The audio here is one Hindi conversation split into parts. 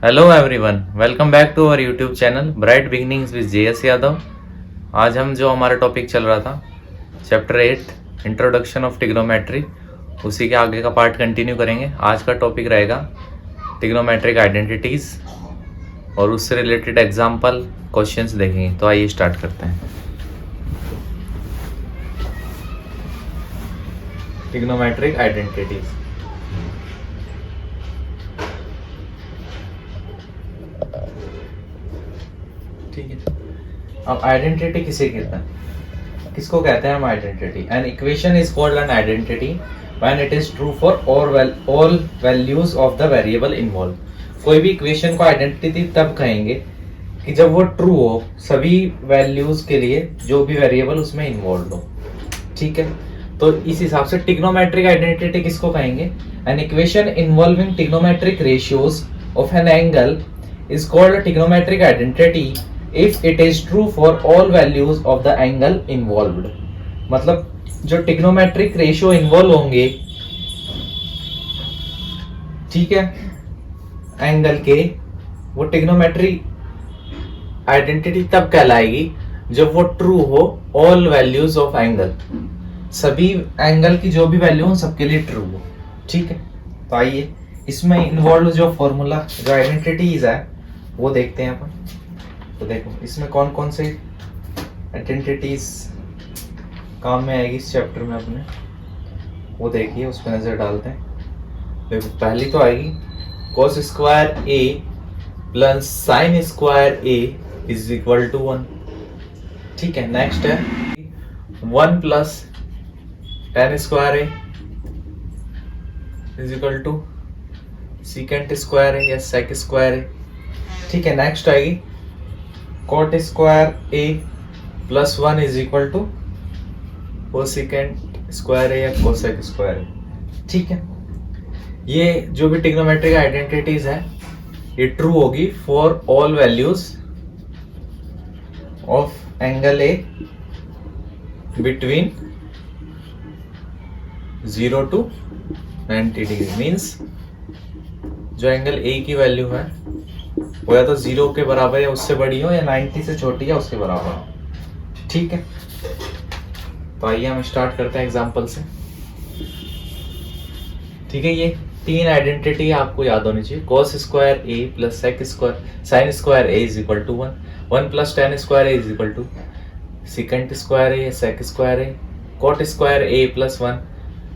Hello everyone, welcome back to our YouTube channel bright beginnings with JS Yadav. आज हम जो हमारा टॉपिक चल रहा था चैप्टर 8 इंट्रोडक्शन ऑफ ट्रिग्नोमेट्री, उसी के आगे का पार्ट कंटिन्यू करेंगे। आज का टॉपिक रहेगा ट्रिग्नोमेट्रिक आइडेंटिटीज़ और उससे रिलेटेड एग्जाम्पल क्वेश्चंस देखेंगे। तो आइए स्टार्ट करते हैं। ट्रिग्नोमेट्रिक आइडेंटिटीज़, ठीक है। अब आइडेंटिटी किसे कहते हैं, किसको कहते हैं हम identity? An equation is called an identity when it is true for all values of the variable involve. कोई भी इक्वेशन को आइडेंटिटी तब कहेंगे कि जब वो ट्रू हो सभी वैल्यूज के लिए, जो भी वेरिएबल उसमें इन्वॉल्व हो, ठीक है। तो इस हिसाब से ट्रिग्नोमेट्रिक आइडेंटिटी किसको कहेंगे? An equation involving trigonometric ratios of an angle is called a trigonometric identity if it is true for all values of the angle involved। मतलब जो ट्रिग्नोमेट्रिक रेशियो इन्वॉल्व होंगे, ठीक है, एंगल के, वो ट्रिग्नोमेट्रिक आइडेंटिटी तब कहलाएगी जब वो ट्रू हो ऑल वैल्यूज ऑफ एंगल, सभी एंगल की जो भी वैल्यू हो सबके लिए ट्रू हो, ठीक है। तो आइए इसमें इन्वॉल्व जो फॉर्मूला, जो आइडेंटिटीज है वो देखते हैं अपन। तो देखो इसमें कौन कौन से आइडेंटिटीज काम में आएगी इस चैप्टर में अपने, वो देखिए, उस पर नजर डालते हैं। देखो पहली तो आएगी cos square a plus sine square a is equal to 1, ठीक है। नेक्स्ट है 1 plus tan square a is equal to secant square a या सेक स्क्वायर a, ठीक है। नेक्स्ट आएगी cot square a plus 1 is equal to cosecant square a या कोसेक स्क्वायर a, ठीक है। ये जो भी ट्रिग्नोमेट्रिक आइडेंटिटीज है ये ट्रू होगी for all values of angle a between 0 to 90 degree. Means जो एंगल a की वैल्यू है वो या तो 0 के बराबर या उससे बड़ी हो, या 90 से छोटी या उसके बराबर हो, ठीक है। तो आइए हम स्टार्ट करते हैं एग्जांपल से, ठीक है। ये तीन आइडेंटिटी आपको याद होनी चाहिए। cos square a plus sec square sine square a is equal to 1 plus tan square a is equal to secant square a या sec square a, cot square a plus 1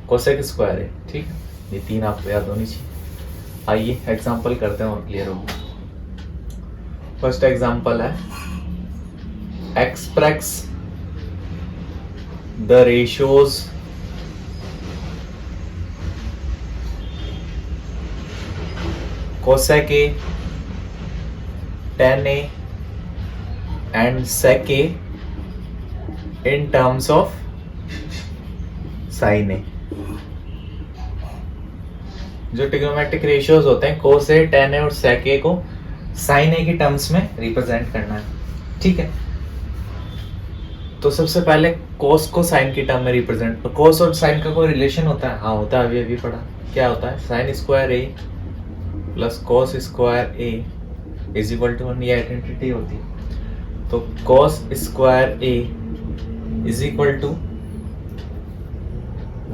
cosec square a, ठीक है। ये तीन आपको याद होनी चाहिए। आइए एग्जांपल करते हैं और क्लियर होगा। फर्स्ट एग्जांपल है express the ratios cosec a, tan a and sec a in terms of sin a। जो ट्रिग्नोमेट्रिक रेशियोज होते हैं cos a, tan a और sec a को साइन ए की टर्म्स में रिप्रेजेंट करना है, ठीक है। तो सबसे पहले cos को साइन की टर्म में रिप्रेजेंट, तो cos और साइन का कोई रिलेशन होता है? हाँ होता है, अभी पढ़ा। क्या होता है? Sine square A plus cos square A is equal to 1, ये आइडेंटिटी होती है। तो cos square A is equal to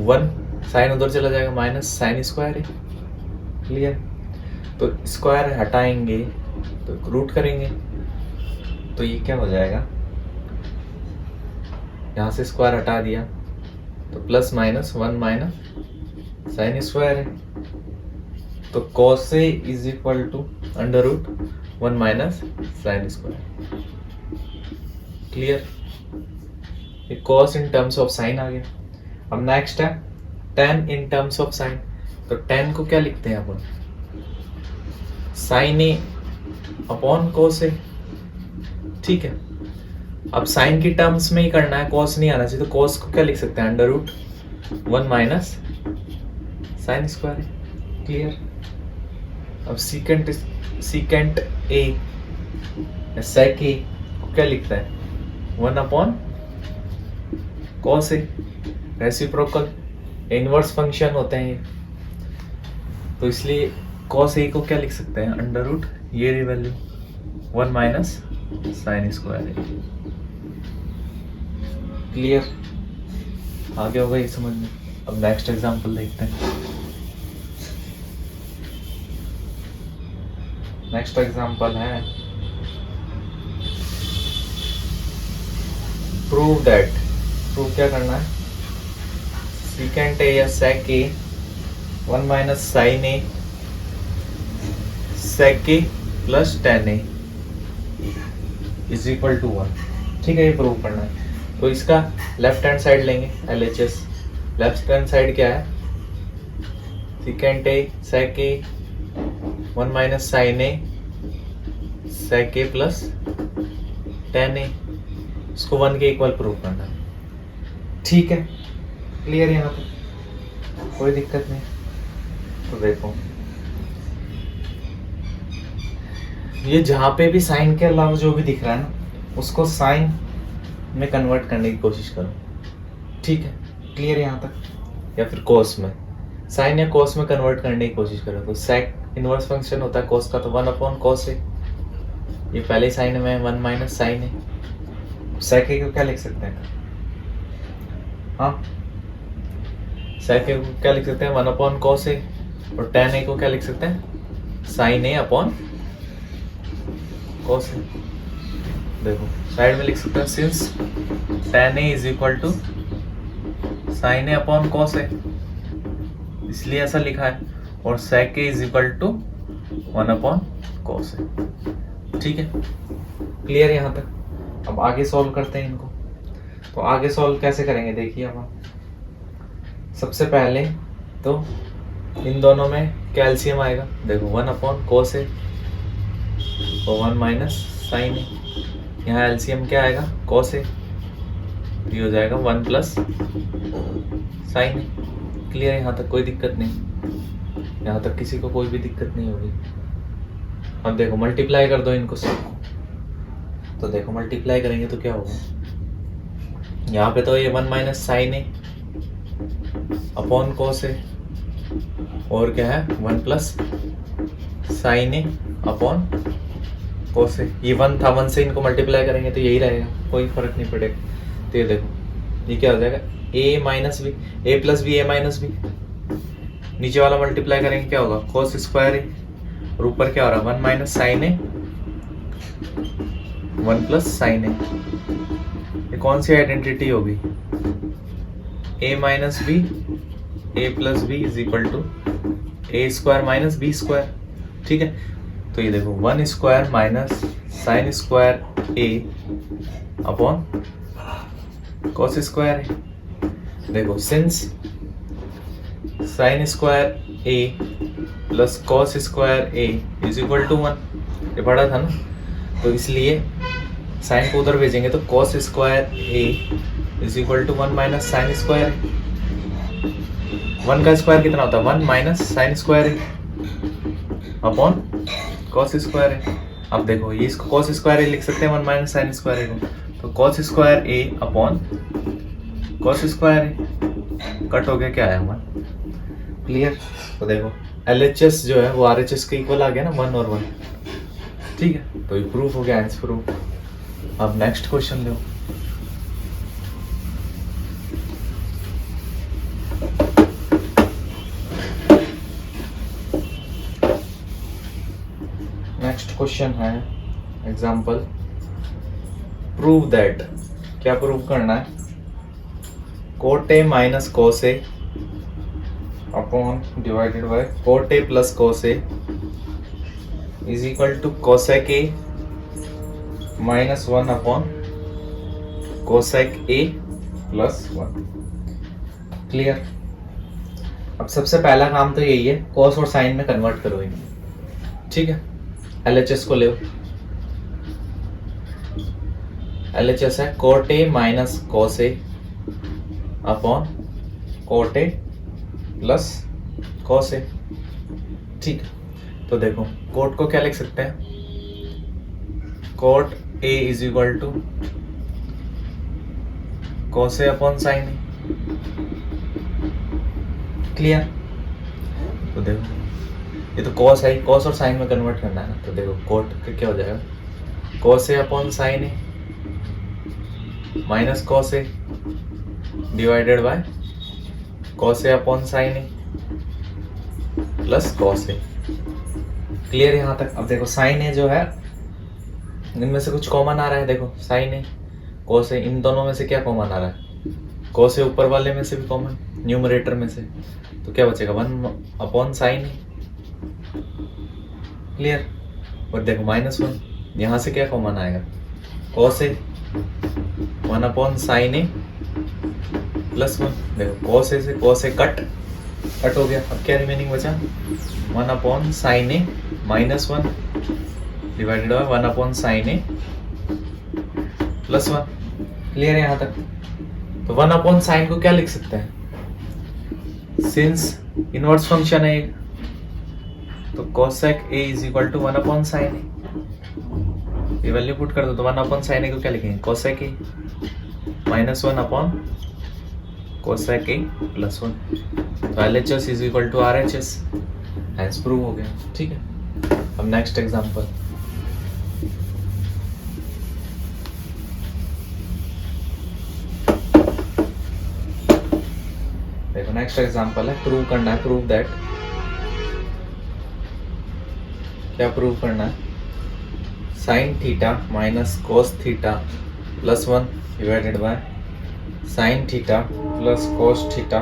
1, sine उधर चला जाएगा, माइनस साइन स्क्वायर ए, क्लियर। तो स्क्वायर हटाएंगे तो रूट करेंगे, तो ये क्या हो जाएगा, यहां से स्क्वायर हटा दिया तो plus minus 1 minus sine square है, तो cos a is equal to under root 1 minus sine square, clear. ये cos in terms of sine आ गया। अब नेक्स्ट है tan in terms of sine. तो tan को क्या लिखते हैं अपन? Sign A upon cos A, ठीक है। अब साइन की टर्म्स में ही करना है, कोस नहीं आना चाहिए, तो कोस को क्या लिख सकते हैं? Under root 1 minus sine square, clear. अब सीकेंट ए सेक ए को क्या लिखता है? 1 upon cos A, reciprocal inverse function होते हैं ये, तो इसलिए cos a को क्या लिख सकते हैं? अंडर रूट ये रही वैल्यू 1 माइनस साइन स्क्वायर ए। क्लियर? आगे होगा ये समझ में। अब नेक्स्ट एग्जांपल देखते हैं। नेक्स्ट एग्जांपल है प्रूव दैट। प्रूव क्या करना है? सीकेंट ए या sec A 1 minus sine A sec A plus tan A is equal to 1। ठीक है, ये प्रूव करना है। तो इसका लेफ्ट हैंड साइड लेंगे LHS। लेफ्ट हैंड साइड क्या है? Secant A sec A 1 minus sine A sec A plus tan A, इसको 1 के इक्वल प्रूव करना है। ठीक है, क्लियर? यहाँ पे कोई दिक्कत नहीं। तो देखो ये जहाँ पे भी साइन के अलावा जो भी दिख रहा है ना, उसको साइन में कन्वर्ट करने की कोशिश करो। ठीक है, क्लियर यहाँ तक? या फिर कोस में, साइन या कोस में कन्वर्ट करने की कोशिश करो। तो सेक इनवर्स फंक्शन होता है कोस का, तो 1 अपॉन कोस है। ये पहले साइन में 1 माइनस साइन है। सेक को क्या लिख सकते हैं? हाँ, सेक को क्या लिख सकते हैं? 1 अपॉन कोस है। और टेन ए को क्या लिख सकते हैं? साइन ए अपॉन कोस है। देखो साइड में लिख सकते हैं since tan A is equal to sine A upon cos है, इसलिए ऐसा लिखा है। और sec A is equal to 1 upon cos है। ठीक है, क्लियर यहाँ तक? अब आगे सॉल्व करते हैं इनको। तो आगे सॉल्व कैसे करेंगे देखिए। अब सबसे पहले तो इन दोनों में कैल्शियम आएगा। देखो 1 अपॉन कोस है और 1 माइनस साइन है। यहाँ एलसीएम क्या आएगा? कोस है। ये हो जाएगा 1 प्लस साइन है। क्लियर? यहाँ तक कोई दिक्कत नहीं? यहाँ तक किसी को कोई भी दिक्कत नहीं होगी। अब देखो मल्टीप्लाई कर दो इनको सबको। तो देखो मल्टीप्लाई करेंगे तो क्या होगा? यहाँ पे तो ये 1 माइनस साइन है अपॉन कोस है, और क्या है 1 प्लस साइन है अपॉन कोस है। ये 1 था, 1 से इनको मल्टीप्लाई करेंगे तो यही रहेगा, कोई फर्क नहीं पड़ेगा। तो ये देखो ये क्या हो जाएगा? ए minus B, A plus b, a minus B. नीचे वाला मल्टीप्लाई करेंगे क्या होगा? कोस स्क्वायर है। और ऊपर क्या हो रहा है? 1 माइनस साइन है 1 प्लस साइन है। ये कौन सी आइडेंटिटी होगी? A minus B A plus B is equal to A square minus B square. ठीक है, तो ये देखो 1 स्क्वायर माइनस साइन स्क्वायर ए अपॉन कॉस स्क्वायर है। देखो since sine square A plus cos square A is equal to 1, ये पढ़ा था ना, तो इसलिए साइन को उधर भेजेंगे तो cos square A is equal to 1 minus sine square है। 1 का स्क्वायर कितना होता है? 1 माइनस साइन स्क्वायर है अपॉन कॉस स्क्वायर है। अब देखो ये इसको कॉस स्क्वायर ए लिख सकते हैं 1 माइनस साइन स्क्वायर ए को, तो कॉस स्क्वायर ए अपॉन कॉस स्क्वायर ए कट हो गया, क्या आया 1। क्लियर? तो देखो LHS जो है वो RHS के इक्वल आ गया ना, 1 और 1। ठीक है, तो ये प्रूफ हो गया, आंसर प्रूफ। अब नेक्स्ट क्वेश्चन लो। नेक्स्ट क्वेश्चन है एग्जाम्पल प्रूव दैट। क्या प्रूव करना है? Cot A minus cos A upon divided by cot A plus cos A is equal to cosec A minus 1 upon cosec A plus 1। Clear? अब सबसे पहला काम तो यही है, कोस और साइन में कन्वर्ट करो इन्हें। ठीक है, LHS को ले। LHS है cot A minus cos A upon cot A plus cos A. ठीक है, तो देखो कोट को क्या लिख सकते हैं? Cot A is equal to cos A upon sine A. Clear? तो देखो ये तो कॉस है, कॉस और साइन में कन्वर्ट करना है ना, तो देखो कोट का क्या हो जाएगा, cos A upon sine A minus cos A divided bye cos A upon sine A plus cos A. Clear यहाँ तक? अब देखो साइन ए जो है इनमें से कुछ कॉमन आ रहा है, देखो साइन ए कॉस ए, इन दोनों में से क्या कॉमन आ रहा है, कॉस ए ऊपर वाले में से भी कॉमन, न्यूमरेटर में से, तो क्या बचेगा 1 अपॉन साइन ए। क्लियर? और देखो -1 यहाँ से क्या कॉमन आएगा, cos A 1 upon sine A plus 1, देखो कॉस ए से कॉस ए कट हो गया, अब क्या रिमेनिंग बचा 1 upon sine a -1 divided bye 1 upon sine A plus 1। Clear है यहाँ तक? तो 1 अपॉन साइन को क्या लिख सकते हैं, सिंस इनवर्स फंक्शन है तो cosec a is equal to 1 upon sine A, ये वैल्यू पुट कर दो तो 1 अपॉन साइन ए को क्या लिखेंगे, cosec a -1 upon cosec a plus 1, तो LHS is equal to RHS, hence prove हो गया। ठीक है, अब नेक्स्ट एग्जांपल, देखो नेक्स्ट एग्जांपल है, प्रूव करना है, प्रूव दैट, क्या प्रूव करना है, sine theta minus cos theta plus 1 divided by sine theta plus cos theta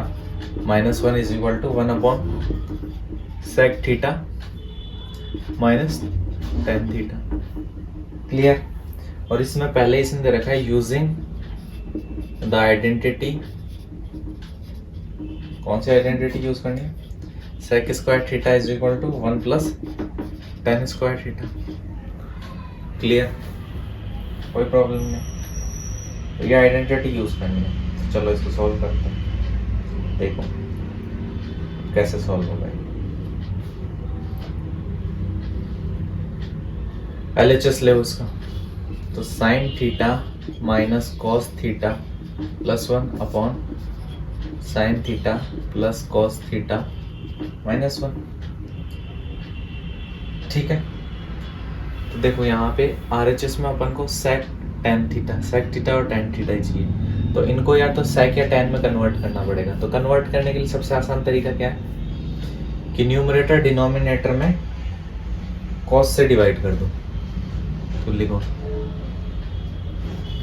minus 1 is equal to 1 upon sec theta minus tan theta. Clear? और इसमें पहले इसने दे रखा है यूजिंग द आइडेंटिटी, कौन सी आइडेंटिटी यूज करनी है, sec square theta is equal to 1 plus ten square theta. Clear? कोई प्रॉब्लम नहीं, तो ये आइडेंटिटी यूज करनी है। तो चलो इसको सॉल्व करते हैं, देखो कैसे सॉल्व होगा। LHS ले उसका, तो sine theta minus cos theta plus 1 upon sine theta plus cos theta minus 1। ठीक है, तो देखो यहाँ पे RHS में अपन को सेक टेन थीटा, सेक थीटा और टेन थीटा ही चाहिए, तो इनको या तो सेक या टेन में कन्वर्ट करना पड़ेगा। तो कन्वर्ट करने के लिए सबसे आसान तरीका क्या है कि न्यूमरेटर डिनोमिनेटर में कॉस से डिवाइड कर दो, तो लिखो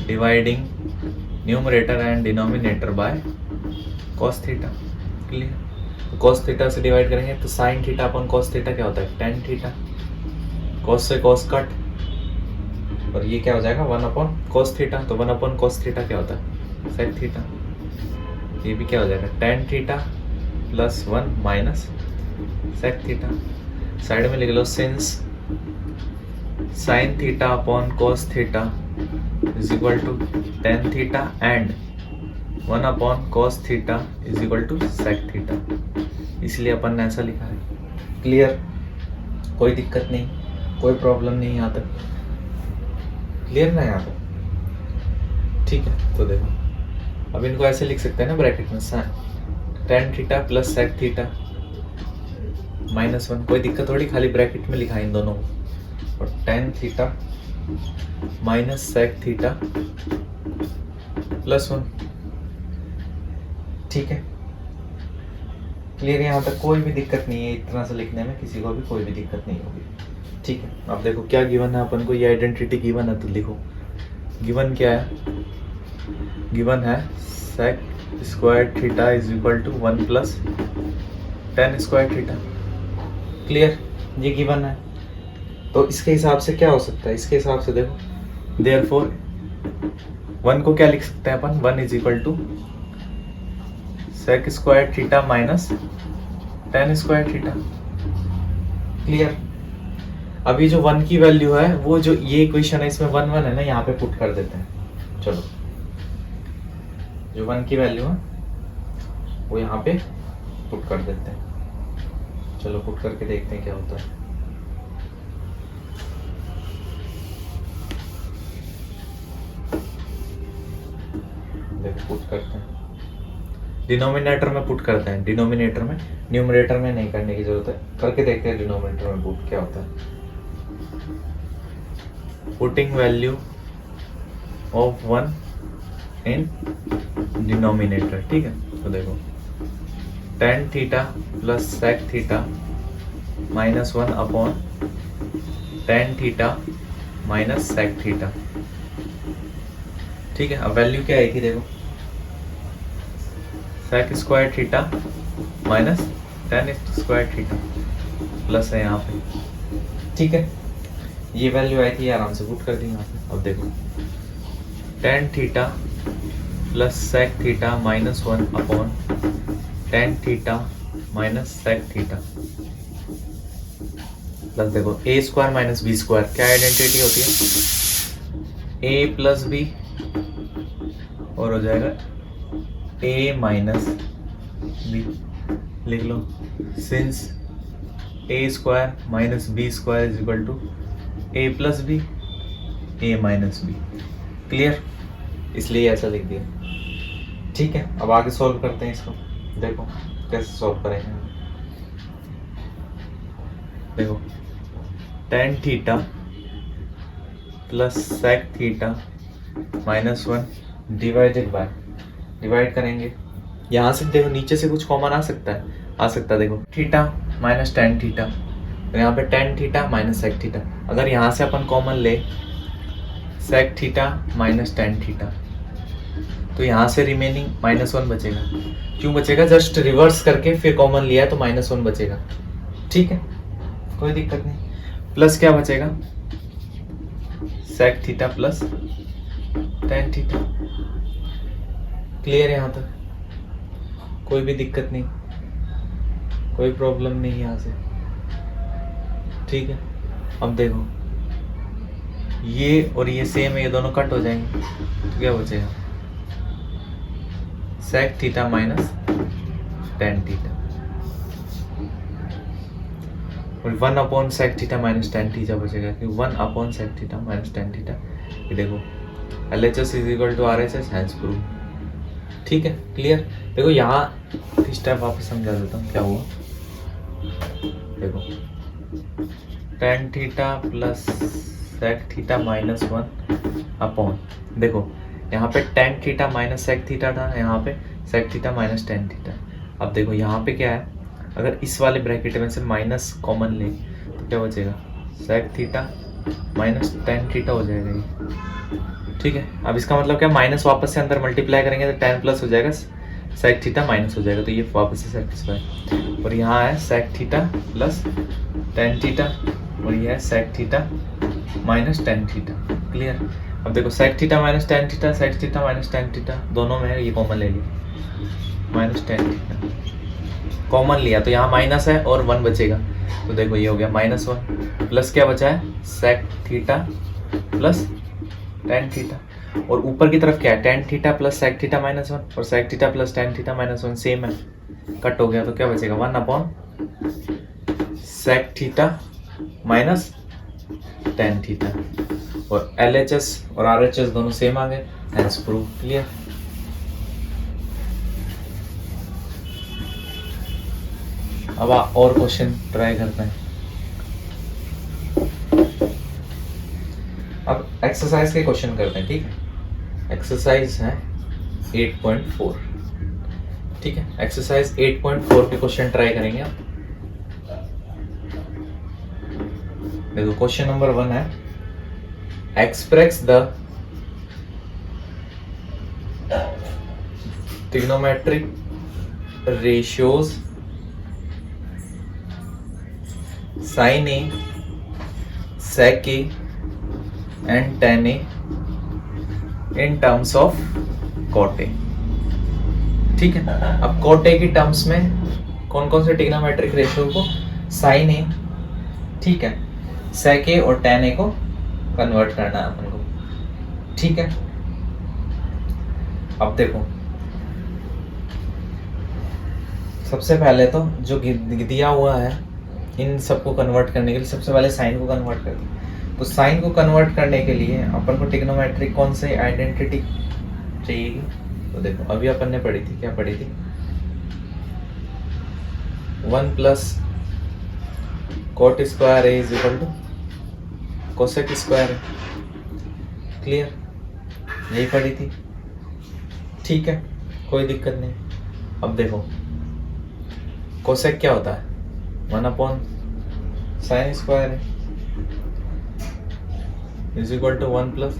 dividing numerator and denominator by cos theta. Clear? तो कॉस थीटा से डिवाइड करेंगे तो साइन थीटा अपन कॉस थीटा क्या होता है, टेन थीटा, कॉस से कॉस कट, और ये क्या हो जाएगा 1 अपॉन कॉस थीटा, तो 1 अपॉन कॉस थीटा क्या होता है, सेक थीटा, ये भी क्या हो जाएगा tan theta plus 1 minus sec theta. Side में लिख लो since sine theta upon cos theta is equal to tan theta and 1 upon cos theta is equal to sec theta, इसलिए अपन ने ऐसा लिखा है। क्लियर? कोई दिक्कत नहीं, कोई प्रॉब्लम नहीं यहाँ तक। क्लियर ना यहाँ तक? ठीक है, तो देखो अब इनको ऐसे लिख सकते हैं ना ब्रैकेट में, tan theta plus sec theta minus 1, कोई दिक्कत थोड़ी, खाली ब्रैकेट में लिखा इन दोनों को, और tan theta minus sec theta plus 1। ठीक है, क्लियर? यहाँ तक कोई भी दिक्कत नहीं है, इतना से लिखने में किसी को भी कोई भी दिक्कत नहीं होगी। ठीक है, अब देखो क्या गिवन है अपन को, ये आइडेंटिटी गिवन है, तो लिखो गिवन क्या है, गिवन है sec square theta is equal to 1 plus ten square theta. Clear? ये गिवन है, तो इसके हिसाब से क्या हो सकता है, इसके हिसाब से देखो देयरफॉर 1 को क्या लिख सकते हैं अपन, 1 is equal to sec square theta minus ten square theta. Clear? अभी जो 1 की वैल्यू है, वो जो ये इक्वेशन है इसमें 1 1 है ना, यहाँ पे पुट कर देते हैं। चलो जो 1 की वैल्यू है वो यहाँ पे पुट कर देते हैं। चलो पुट करके देखते हैं क्या होता है। देखो पुट करते हैं, डिनोमिनेटर में पुट करते हैं, डिनोमिनेटर में, न्यूमरेटर में नहीं करने की जरूरत है, करके देखते हैं डिनोमिनेटर में पुट क्या होता है। Putting value of 1 in denominator, ठीक है। तो देखो tan theta plus sec theta minus 1 upon tan theta minus sec theta, ठीक है। अब वैल्यू क्या आएगी देखो, sec square theta minus tan square theta plus है यहाँ पे, ठीक है। ये वैल्यू आई थी, आराम से पुट कर दी यहाँ पे। अब देखो tan theta plus sec theta minus 1 upon tan theta minus sec theta plus देखो a square minus B square, क्या आइडेंटिटी होती है, a प्लस बी और हो जाएगा a माइनस बी। लिख लो, since a square minus B square is equal to a plus B a minus B. Clear, इसलिए ऐसा लिख दिया, ठीक है। अब आगे सॉल्व करते हैं इसको, देखो कैसे सॉल्व करेंगे। देखो tan theta plus sec theta minus 1 divided bye, divide करेंगे यहाँ से, देखो नीचे से कुछ कॉमन आ सकता है, देखो थीटा माइनस tan थीटा, तो यहाँ पे tan theta minus sec theta. अगर यहाँ से अपन कॉमन ले sec theta minus tan theta, तो यहाँ से रिमेनिंग माइनस 1 बचेगा। क्यों बचेगा, जस्ट रिवर्स करके फिर कॉमन लिया है तो माइनस 1 बचेगा, ठीक है, कोई दिक्कत नहीं। प्लस क्या बचेगा, sec theta plus tan theta. Clear है यहाँ तक, कोई भी दिक्कत नहीं, कोई प्रॉब्लम नहीं यहाँ से, ठीक है। अब देखो ये और ये सेम है, ये दोनों कट हो जाएंगे, तो क्या बचेगा, sec theta minus tan theta और 1 upon sec theta minus tan theta बचेगा, कि 1 upon sec theta minus tan theta. ये देखो LHS is equal to RHS, hence prove, ठीक है। क्लियर, देखो यहाँ स्टेप वापस समझा देता हूँ क्या हुआ। देखो tan theta plus sec theta minus 1 upon, देखो यहाँ पे tan theta minus sec theta था, यहाँ पे sec theta minus tan theta. अब देखो यहाँ पे क्या है, अगर इस वाले ब्रैकेट में से माइनस कॉमन ले तो क्या बचेगा, sec theta minus tan theta हो जाएगा ये, ठीक है। अब इसका मतलब क्या, माइनस वापस से अंदर मल्टीप्लाई करेंगे तो tan प्लस हो जाएगा, sec थीटा माइनस हो जाएगा, तो ये वापस से सेटिस्फाई। और यहाँ है sec theta plus tan theta और ये है sec theta minus tan theta. Clear, अब देखो sec theta minus tan theta, sec theta minus tan theta दोनों में है, ये कॉमन ले लिया, माइनस tan थीटा कॉमन लिया तो यहाँ माइनस है और 1 बचेगा, तो देखो ये हो गया माइनस 1, प्लस क्या बचा है sec theta plus tan theta, और ऊपर की तरफ क्या है tan theta plus sec theta minus 1 और sec theta plus tan theta minus 1 same है, कट हो गया, तो क्या बचेगा 1 upon sec theta minus tan theta, और LHS और RHS दोनों सेम आ गए, हैंस प्रूव। क्लियर, अब और क्वेश्चन ट्राई करते हैं। अब एक्सरसाइज के क्वेश्चन करते हैं, ठीक है। एक्सरसाइज है 8.4, ठीक है। एक्सरसाइज 8.4 के क्वेश्चन ट्राई करेंगे आप। देखो क्वेश्चन नंबर 1 है, express the trigonometric ratios sin A, sec A and tan A in terms of cot A, ठीक है। अब cot A की टर्म्स में कौन कौन से ट्रिग्नोमेट्रिक रेशियो को, sin A, ठीक है, sec A और tan A को कन्वर्ट करना है अपन को, ठीक है। अब देखो सबसे पहले तो जो दिया हुआ है इन सबको कन्वर्ट करने के लिए सबसे पहले साइन को कन्वर्ट कर दिया, तो साइन को कन्वर्ट करने के लिए अपन को ट्रिग्नोमेट्रिक कौन से आइडेंटिटी चाहिए। तो देखो अभी अपन ने पढ़ी थी, क्या पढ़ी थी, 1 plus cot square A is equal to cosec square है। क्लियर, यही पढ़ी थी, ठीक है, कोई दिक्कत नहीं। अब देखो कोसेक क्या होता है, 1 अपॉन साइन स्क्वायर है is equal to 1 plus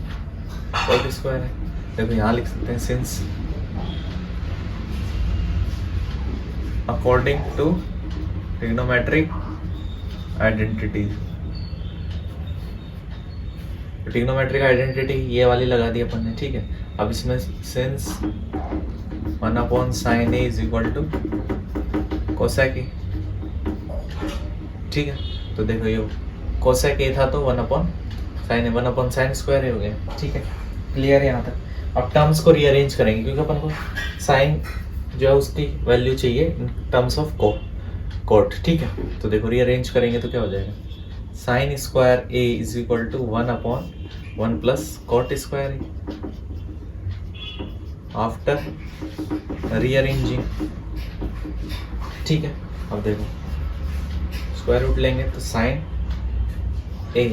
cot square है। देखो यहाँ लिख सकते हैं since according to trigonometric identities, trigonometric identity ये वाली लगा दी अपन ने, ठीक है। अब इसमें since 1 upon sine A is equal to cosec ए, ठीक है। तो देखो ये कोसेक ए था तो 1 upon sine a, 1 upon sine square ए हो गया, ठीक है। क्लियर है यहाँ तक। अब टर्म्स को रीअरेंज करेंगे क्योंकि अपन को साइन जो है उसकी वैल्यू चाहिए इन टर्म्स ऑफ कोट, ठीक है। तो देखो रीअरेंज करेंगे तो क्या हो जाएगा, sine square A is equal to 1 upon 1 plus cot square A after rearranging, ठीक है। अब देखो स्क्वायर रूट लेंगे तो साइन ए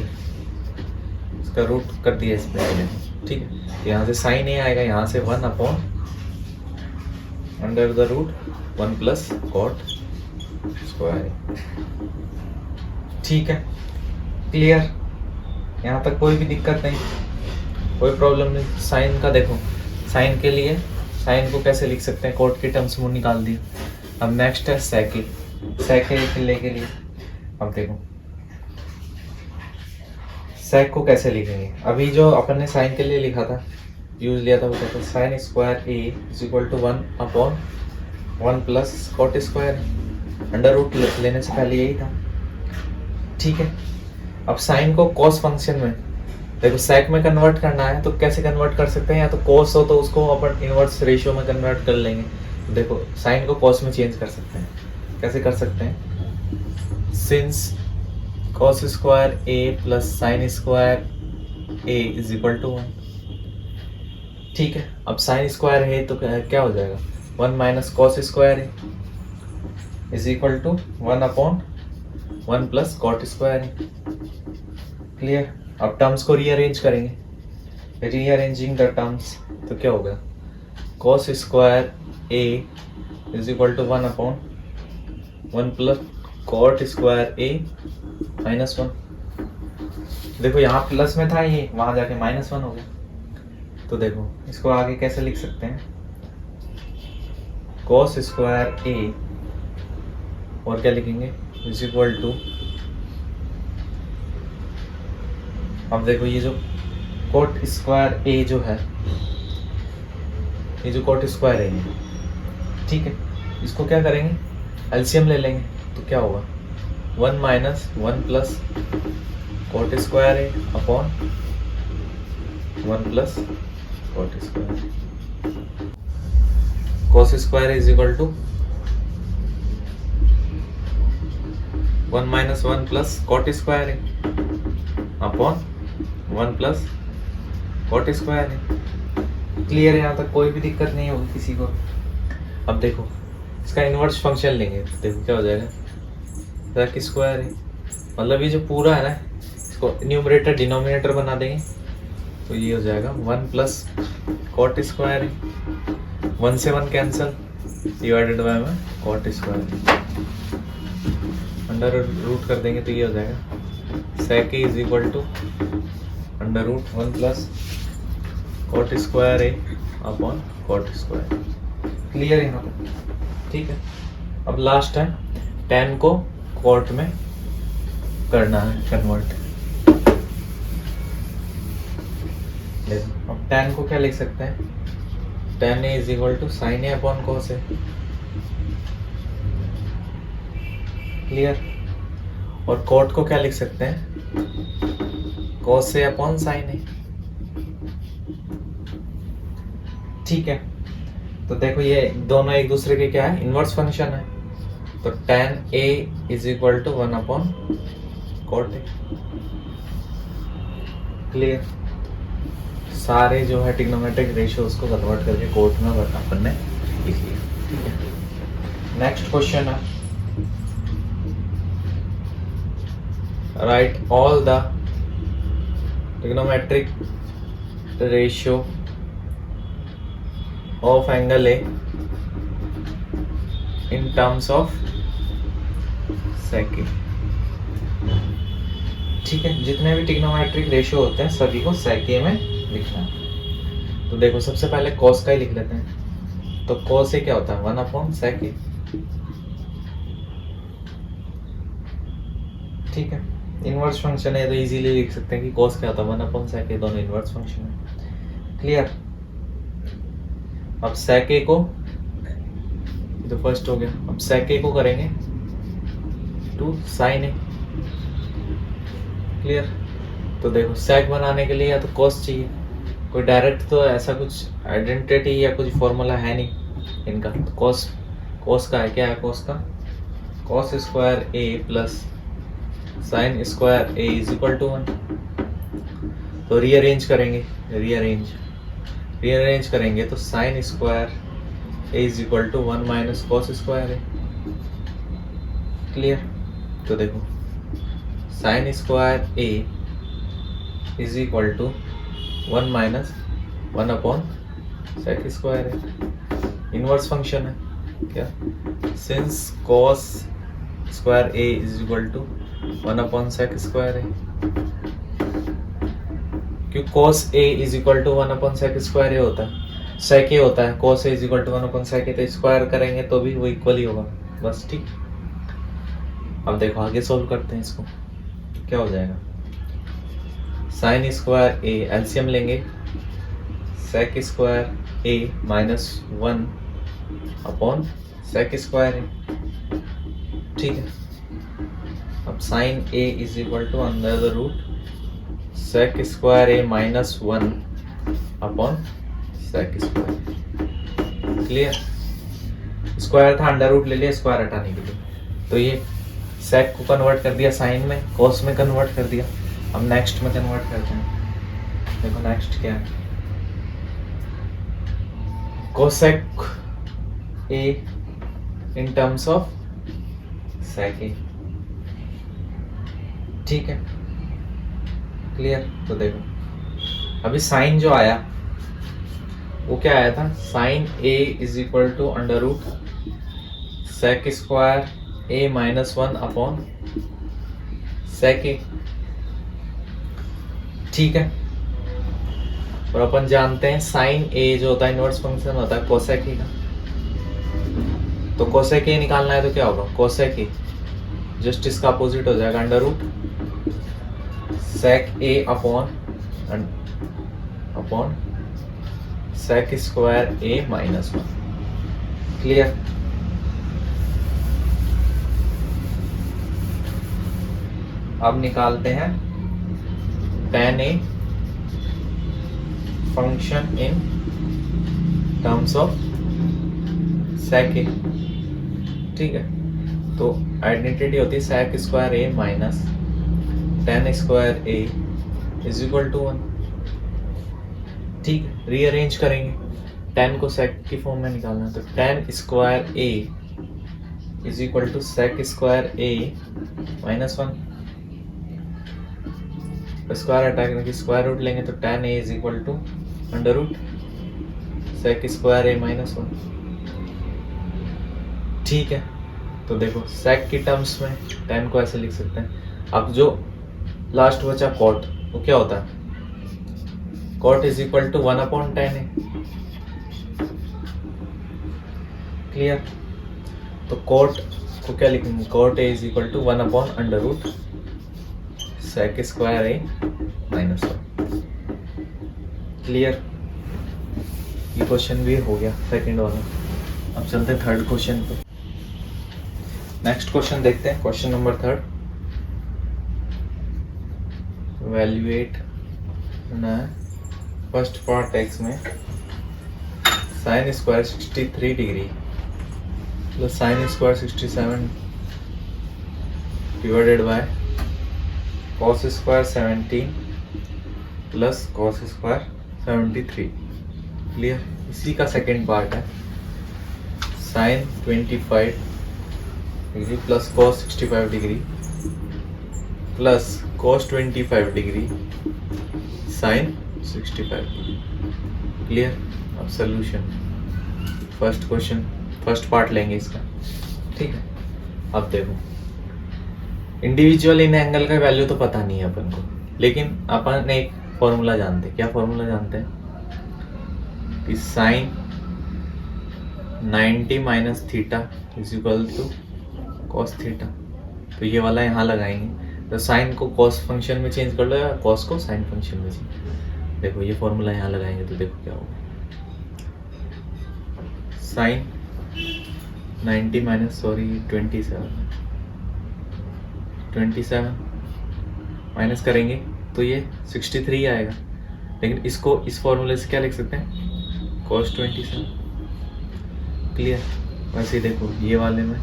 इसका रूट कर दिया इसमें, ठीक है। यहाँ से साइन ए आएगा, यहाँ से 1 upon under the root 1 plus cot square, ठीक है। क्लियर, यहाँ तक कोई भी दिक्कत नहीं, कोई प्रॉब्लम नहीं। साइन का देखो, साइन के लिए साइन को कैसे लिख सकते हैं, कॉट के टर्म्स में निकाल दिए। अब नेक्स्ट है सेक के लिए। अब देखो सेक को कैसे लिखेंगे, अभी जो अपन ने साइन के लिए लिखा था, यूज लिया था, वो कहते हैं sine square A is equal to 1 upon 1 plus cot square, under root लेने से पहले यही था, ठीक है। अब साइन को कॉस फंक्शन में देखो सेक में कन्वर्ट करना है तो कैसे कन्वर्ट कर सकते हैं, या तो कॉस हो तो उसको अपन इनवर्स रेशियो में कन्वर्ट कर लेंगे। देखो साइन को कॉस में चेंज कर सकते हैं, कैसे कर सकते हैं, since cos square A plus sine square A is equal to 1, ठीक है। अब साइन स्क्वायर है तो क्या हो जाएगा, 1 माइनस कॉस स्क्वायर है is equal to 1 upon 1 plus cot square है। क्लियर। अब टर्म्स को रीअरेंज करेंगे, रीअरेंजिंग द टर्म्स तो क्या होगा, cos square A is equal to 1 upon 1 plus cot square A minus 1। देखो यहाँ प्लस में था, ये वहां जाके -1 हो गया। तो देखो इसको आगे कैसे लिख सकते हैं, कॉस स्क्वायर ए और क्या लिखेंगे इज इक्वल टू, अब देखो ये जो कॉट स्क्वायर ए जो है, ये जो कॉट स्क्वायर ए है, ठीक है, इसको क्या करेंगे, एलसीएम ले लेंगे तो क्या होगा, 1 minus 1 plus cot square A upon 1 plus cot square, cos square is equal to 1 minus 1 plus cot square है अपॉन 1 प्लस कॉट स्क्वायर है। क्लियर है, यहाँ तक कोई भी दिक्कत नहीं होगी किसी को। अब देखो इसका इनवर्स फंक्शन लेंगे तो देखो क्या हो जाएगा, सेक स्क्वायर है, मतलब ये जो पूरा है ना, इसको न्यूमरेटर डिनोमिनेटर बना देंगे तो ये हो जाएगा 1 प्लस कॉट स्क्वायर है, 1 से 1 कैंसल, डिवाइडेड बाय में कॉट स्क्वायर, अंडर रूट कर देंगे तो ये हो जाएगा sec is equal to under root 1 plus cot square A upon cot square. Clear है यहाँ पर, ठीक है। अब लास्ट है tan को कॉट में करना है कन्वर्ट। अब tan को क्या लिख सकते हैं, tan A is equal to sine A upon cos A. Clear. और कॉट को क्या लिख सकते हैं, कॉस ए अपॉन साइन ए। ठीक है, तो देखो ये दोनों एक दूसरे के क्या है, इनवर्स फंक्शन है। तो tan a is equal to 1 upon cot A. Clear. सारे जो है ट्रिग्नोमेट्रिक रेशियो उसको कन्वर्ट करके कोट में अपन ने लिख लिया। ठीक है, नेक्स्ट क्वेश्चन है write all the trigonometric ratio of angle A in terms of sec A। ठीक है, जितने भी ट्रिग्नोमेट्रिक रेशियो होते हैं सभी को sec A में लिखना है। तो देखो सबसे पहले cos का ही लिख लेते हैं। तो cos A क्या होता है 1/sec A। ठीक है, इनवर्स फंक्शन है तो इजीली लिख सकते हैं कि cos क्या होता है 1/sec A, दोनों इनवर्स फंक्शन है। क्लियर। अब sec A को, तो फर्स्ट हो गया, अब sec A को करेंगे टू sin A। क्लियर। तो देखो sec बनाने के लिए या तो cos चाहिए, कोई डायरेक्ट तो ऐसा कुछ आइडेंटिटी या कुछ फॉर्मूला है नहीं इनका। तो cos का है, क्या है cos का, cos square A plus sine square A is equal to 1। तो रीअरेंज करेंगे तो sine square A is equal to 1 minus cos square A। Clear. तो देखो sine square A is equal to 1 minus 1/sec square A। Inverse function है क्या, since cos square A is equal to 1/sec square A, क्योंकि cos A is equal to 1/sec square A होता है, sec A होता है, cos A is equal to 1/sec A, तो स्क्वायर करेंगे तो भी वो इक्वल ही होगा बस। ठीक, अब देखो आगे सोल्व करते हैं इसको, क्या हो जाएगा, साइन स्क्वायर A एलसीएम लेंगे, sec square A minus 1/sec square A। ठीक है, अब sine A is equal to under the root sec square A minus 1/sec square. Clear. Square था, अंडर रूट ले लिया स्क्वायर हटाने के लिए, तो ये sec को कन्वर्ट कर दिया साइन में, cos में कन्वर्ट कर दिया। अब नेक्स्ट में कन्वर्ट करते हैं। देखो नेक्स्ट क्या है, cosec A in terms of sec A। ठीक है, क्लियर। तो देखो अभी साइन जो आया वो क्या आया था, sine A is equal to under root sec square A minus 1/sec A। ठीक है, और अपन जानते हैं साइन A जो होता है इनवर्स फंक्शन होता है cosec A का। तो cosec A निकालना है तो क्या होगा, cosec A जस्ट इसका अपोजिट हो जाएगा, under root sec A upon sec square A minus 1। Clear. अब निकालते हैं tan A function in terms of sec A। ठीक है, तो आइडेंटिटी होती है sec square A minus tan square A is equal to 1। ठीक है, रीअरेंज करेंगे, tan को sec की फॉर्म में निकालना है, तो tan square A is equal to sec square A minus 1। Square हटा के स्क्वायर रूट लेंगे तो tan A is equal to under root sec square A minus 1। ठीक है, तो देखो sec की टर्म्स में tan को ऐसे लिख सकते हैं। अब जो लास्ट बचा cot, वो क्या होता है, cot is equal to 1/tan A। Clear. तो cot को क्या लिखेंगे, cot A is equal to under root sec square A minus 1। Clear, ये क्वेश्चन भी हो गया सेकंड वाला। अब चलते हैं थर्ड क्वेश्चन पे। नेक्स्ट क्वेश्चन देखते हैं, क्वेश्चन नंबर 3। वैल्यूएट ना फर्स्ट पार्ट एक्स में sine square 63 degree plus sine square 67 divided by cos square 17 plus cos square 73। Clear. इसी का सेकेंड पार्ट है sine 25 degree plus cos 65 degree plus cos 25 degree sine 65 degree. Clear. अब solution, first question, first part लेंगे इसका, ठीक है। अब देखो, इंडिविजुअल इन एंगल का वैल्यू तो पता नहीं है अपन को, लेकिन अपन एक फॉर्मूला जानते हैं। क्या फॉर्मूला जानते हैं? कि sine 90 minus theta is equal to cos theta. तो ये वाला यहाँ लगाएंगे, तो साइन को कॉस फंक्शन में चेंज कर लो या कॉस को साइन फंक्शन में चेंज। देखो ये फॉर्मूला यहाँ लगाएंगे तो देखो क्या होगा। साइन 90 माइनस 27 माइनस करेंगे तो ये 63 आएगा। लेकिन इसको इस फॉर्मूले से क्या लिख सकते हैं? cos 27। क्लियर। वैसे ही देखो ये वाले में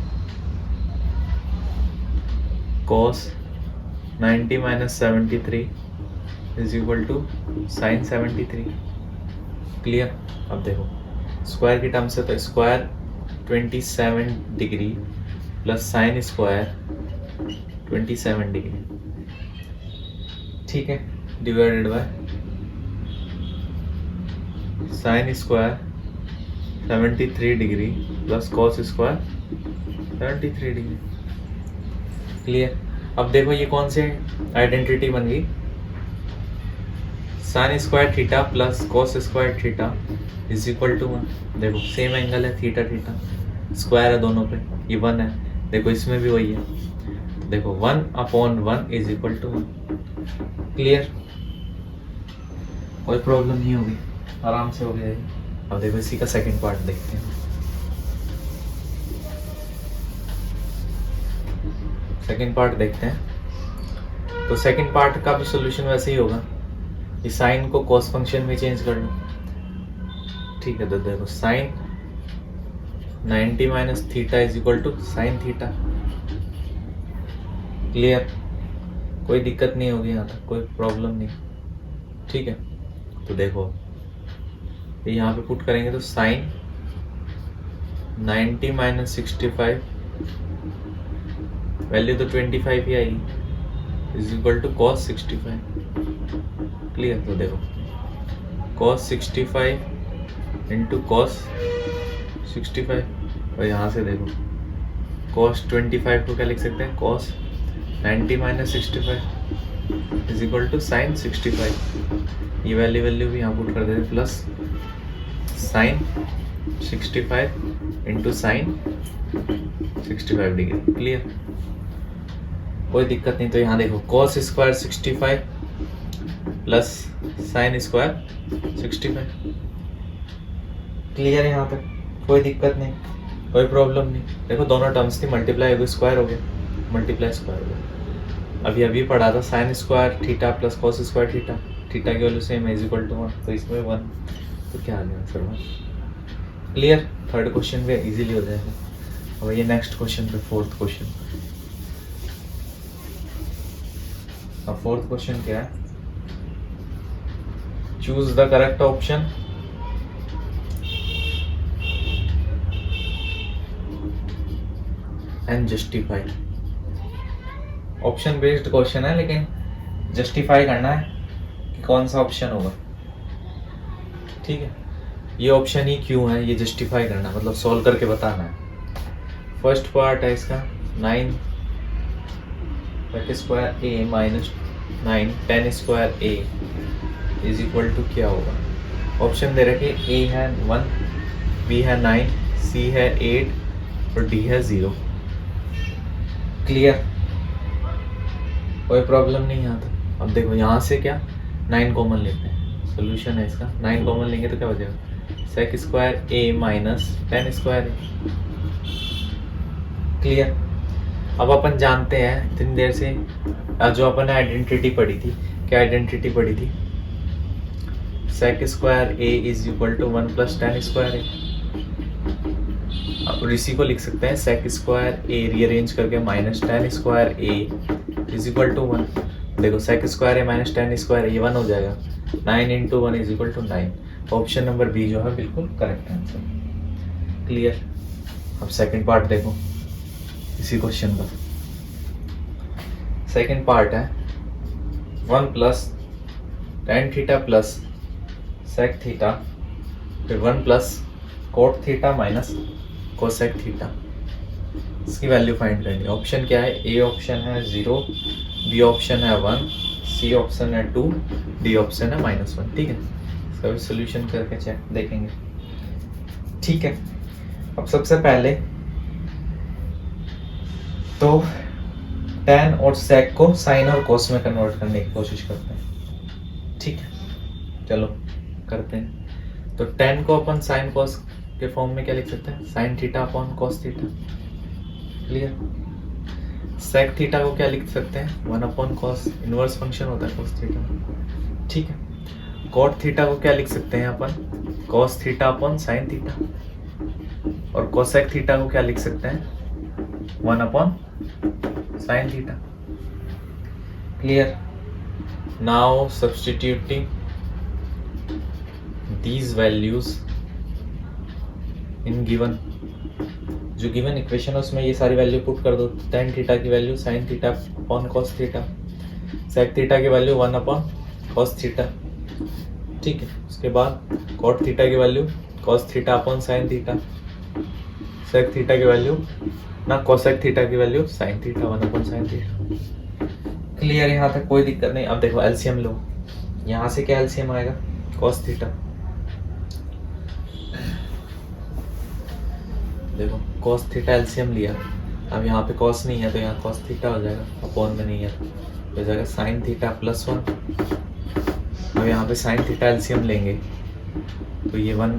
cos 90 minus 73 is equal to sine 73। Clear. अब देखो स्क्वायर की टर्म से तो square 27 degree plus sine square 27 degree, ठीक है, divided by sine square 73 degree plus cos square 73 degree. Clear. अब देखो ये कौन से आइडेंटिटी बन गई? Sine square theta plus cos square theta is equal to 1। देखो सेम एंगल है, थीटा थीटा, स्क्वायर है दोनों पे, ये 1 है। देखो इसमें भी वही है, देखो 1/1 इज इक्वल टू 1। क्लियर। कोई प्रॉब्लम नहीं होगी, आराम से हो गया ये। अब देखो इसी का सेकंड पार्ट देखते हैं। सेकंड पार्ट देखते हैं। तो सेकंड पार्ट का भी सॉल्यूशन वैसे ही होगा, ये साइन को कॉस फंक्शन में चेंज कर लो, ठीक है। तो देखो sine 90 minus theta is equal to sine theta. Clear. कोई दिक्कत नहीं होगी यहाँ तक, कोई प्रॉब्लम नहीं, ठीक है। तो देखो यहाँ पे पुट करेंगे तो साइन 90 माइनस 65, वैल्यू तो 25 ही आएगी, is equal to cos 65। Clear. तो देखो कॉस 65 इंटू कॉस 65, और यहाँ से देखो कॉस 25 को क्या लिख सकते हैं? Cos 90 minus 65 is equal to sine 65। ये वैल्यू भी यहाँ पुट कर देते, plus sine 65 into sine 65 degree. Clear. कोई दिक्कत नहीं। तो यहाँ देखो cos square 65 plus sine square 65। Clear. यहाँ तक कोई दिक्कत नहीं, कोई प्रॉब्लम नहीं। देखो दोनों टर्म्स थी, मल्टीप्लाई हो गई, स्क्वायर हो गया, मल्टीप्लाई स्क्वायर हो गया। अभी पढ़ा था sign square theta plus cos square theta, theta की वैल्यू सेम है, इज इक्वल टू 1। तो इसमें 1, तो क्या आ गया आंसर 1। क्लियर। थर्ड क्वेश्चन पे इजीली हो जाएगा। अब ये नेक्स्ट क्वेश्चन पे, फोर्थ क्वेश्चन। अब फोर्थ क्वेश्चन क्या है? Choose the correct option and justify. Option based question है, लेकिन जस्टिफाई करना है कि कौन सा ऑप्शन होगा, ठीक है। ये ऑप्शन ही क्यों है, ये जस्टिफाई करना, मतलब सॉल्व करके बताना है। फर्स्ट पार्ट है इसका 9 square A minus 9 10 square A is equal to क्या होगा? ऑप्शन दे रखे, ए है 1, बी है 9, सी है 8 और डी है 0। क्लियर। कोई प्रॉब्लम नहीं यहाँ तक। अब देखो यहाँ से क्या 9 कॉमन लेते हैं, सोल्यूशन है इसका। 9 कॉमन लेंगे तो क्या हो जाएगा? सेक स्क्वायर ए माइनस 10 स्क्वायर ए। क्लियर। अब अपन जानते हैं इतनी देर से जो अपन ने आइडेंटिटी पढ़ी थी, क्या आइडेंटिटी पढ़ी थी? Sec square A is equal to 1 plus 10 square ए। अब इसी को लिख सकते हैं सेक स्क्वायर ए रीअरेंज करके minus 10 square A is equal to 1। देखो sec square A minus 10 square A 1 हो जाएगा, 9 into 1 is equal to 9। Option number B जो है बिल्कुल करेक्ट आंसर। क्लियर। अब सेकंड पार्ट देखो इसी क्वेश्चन का। सेकेंड पार्ट है 1 plus tan theta plus sec theta, फिर 1 plus cot theta minus cosec theta. इसकी वैल्यू फाइंड करनी है। ऑप्शन क्या है? ए ऑप्शन है 0, बी ऑप्शन है 1, सी ऑप्शन है 2, डी ऑप्शन है -1। ठीक है, इसका भी सोल्यूशन करके चेक देखेंगे। ठीक है, अब सबसे पहले तो tan और sec को sin और cos में कन्वर्ट करने की कोशिश करते हैं। ठीक है, चलो करते हैं। तो tan को अपन sin cos के फॉर्म में क्या लिख सकते हैं? sin theta upon cos theta. Clear? sec theta को क्या लिख सकते हैं? 1 अपॉन cos, इनवर्स फंक्शन होता है cos थीटा। ठीक है, cot थीटा को क्या लिख सकते हैं अपन? cos theta upon sin theta. और cosec थीटा को क्या लिख सकते हैं? 1 upon sin theta. Clear? Now substituting these values in given, जो गिवन इक्वेशन है उसमें ये सारी वैल्यू पुट कर दो। tan थीटा की value sin theta upon cos theta, sec theta की वैल्यू 1 अपॉन cos थीटा। ठीक है, उसके बाद cot थीटा की value cos theta upon sin theta, sec theta की वैल्यू ना cosec थीटा की value sin theta 1 upon sin theta. Clear? यहाँ तक कोई दिक्कत नहीं। अब देखो एलसीएम लो, यहाँ से क्या एलसीएम आएगा? cos theta. देखो cos थीटा एलसीएम लिया, अब यहाँ पे cos नहीं है तो यहाँ cos थीटा हो जाएगा, अपॉन में नहीं है तो हो जाएगा sin थीटा प्लस 1। अब यहाँ पे sin थीटा एलसीएम लेंगे तो ये 1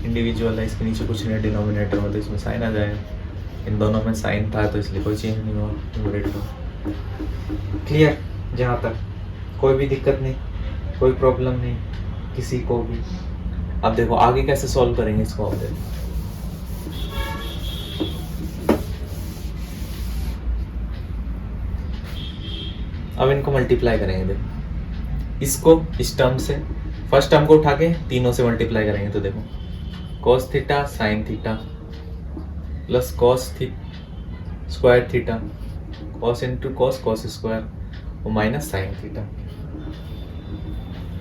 इंडिविजुअल है, इसके नीचे कुछ नहीं, डिनोमिनेटर में तो इसमें sin आ जाएगा। इन दोनों में sin था तो इसलिए कोई चेंज नहीं हुआ न्यूमरेटर में। क्लियर? जहाँ तक कोई भी दिक्कत नहीं, कोई प्रॉब्लम नहीं किसी को भी। अब देखो आगे कैसे सॉल्व करेंगे इसको। अब देखो अब इनको मल्टीप्लाई करेंगे। देखो इसको इस टर्म से, फर्स्ट टर्म को उठा के तीनों से मल्टीप्लाई करेंगे तो देखो cos theta sin theta plus cos square theta, cos into cos cos square और माइनस sin थीटा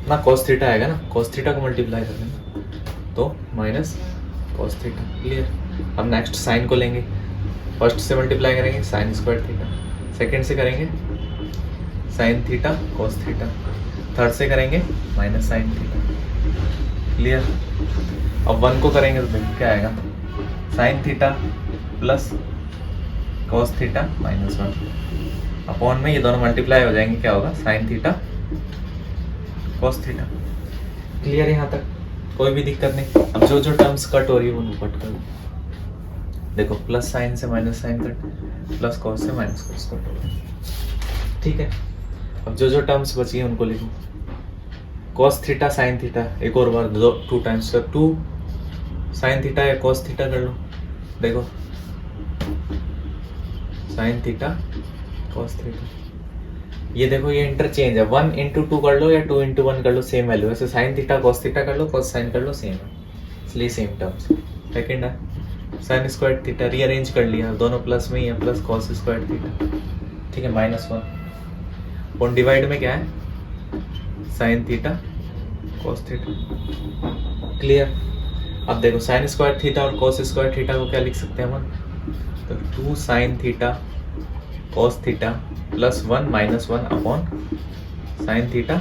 ना cos थीटा आएगा ना, cos थीटा को मल्टीप्लाई कर देंगे तो माइनस cos थीटा। क्लियर? अब नेक्स्ट sin को लेंगे, फर्स्ट से मल्टीप्लाई करेंगे sin स्क्वायर थीटा, सेकेंड से करेंगे sin theta cos theta, third से करेंगे माइनस sin थीटा। क्लियर? अब 1 को करेंगे तो देखो क्या आएगा? sin theta plus cos theta minus 1 upon में ये दोनों मल्टीप्लाई हो जाएंगे, क्या होगा? sin theta cos theta. Clear? यहाँ तक कोई भी दिक्कत नहीं। अब जो जो टर्म्स कट हो रही है उनको कट कर दो। देखो प्लस साइन से minus sine cut, plus cos से माइनस कॉस कट हो गया। ठीक है, अब जो जो टर्म्स बची हैं उनको लिखो। cos थीटा sin थीटा, एक और बार दो 2 टाइम्स, तो 2 sin थीटा या cos थीटा कर लो। देखो sin थीटा cos थीटा, ये देखो ये इंटरचेंज है, 1 इंटू 2 कर लो या 2 इंटू 1 कर लो, सेम वैल्यू है। sin थीटा cos थीटा कर लो, cos sin कर लो, सेम है, इसलिए सेम टर्म्स। सेकेंड है sin स्क्वायर थीटा, रीअरेंज कर लिया, दोनों प्लस में ही है, प्लस cos स्क्वायर थीटा। ठीक है, -1 और डिवाइड में क्या है? sin theta cos theta. Clear? अब देखो sin स्क्वायर थीटा और cos स्क्वायर थीटा को क्या लिख सकते हैं हम? तो 2 sin theta cos theta plus 1 minus 1 upon sin theta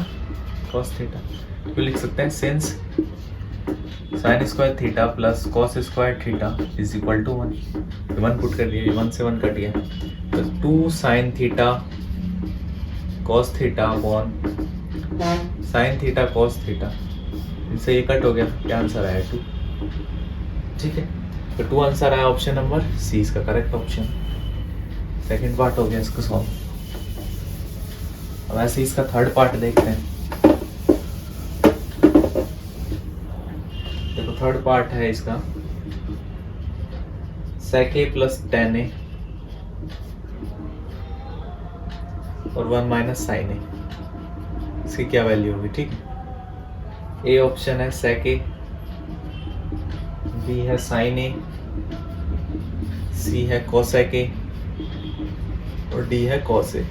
cos theta. क्यों लिख सकते हैं? Since sin square theta plus cos square theta is equal to 1। 1 put कर दिया, 1 से 1 कट गया, तो 2 sin theta cos theta upon sin theta cos theta, इनसे ये कट हो गया, क्या आंसर आया? 2। ठीक है, तो 2 आंसर आया, ऑप्शन नंबर सी इसका करेक्ट ऑप्शन। सेकंड पार्ट हो गया इसको सॉल्व। अब ऐसे इसका थर्ड पार्ट देखते हैं। देखो थर्ड पार्ट है इसका sec a plus tan a और 1 माइनस sin a, इसकी क्या वैल्यू होगी? ठीक है, ए ऑप्शन है sec a, बी है sin a, सी है cosec a, और डी है कॉस ए।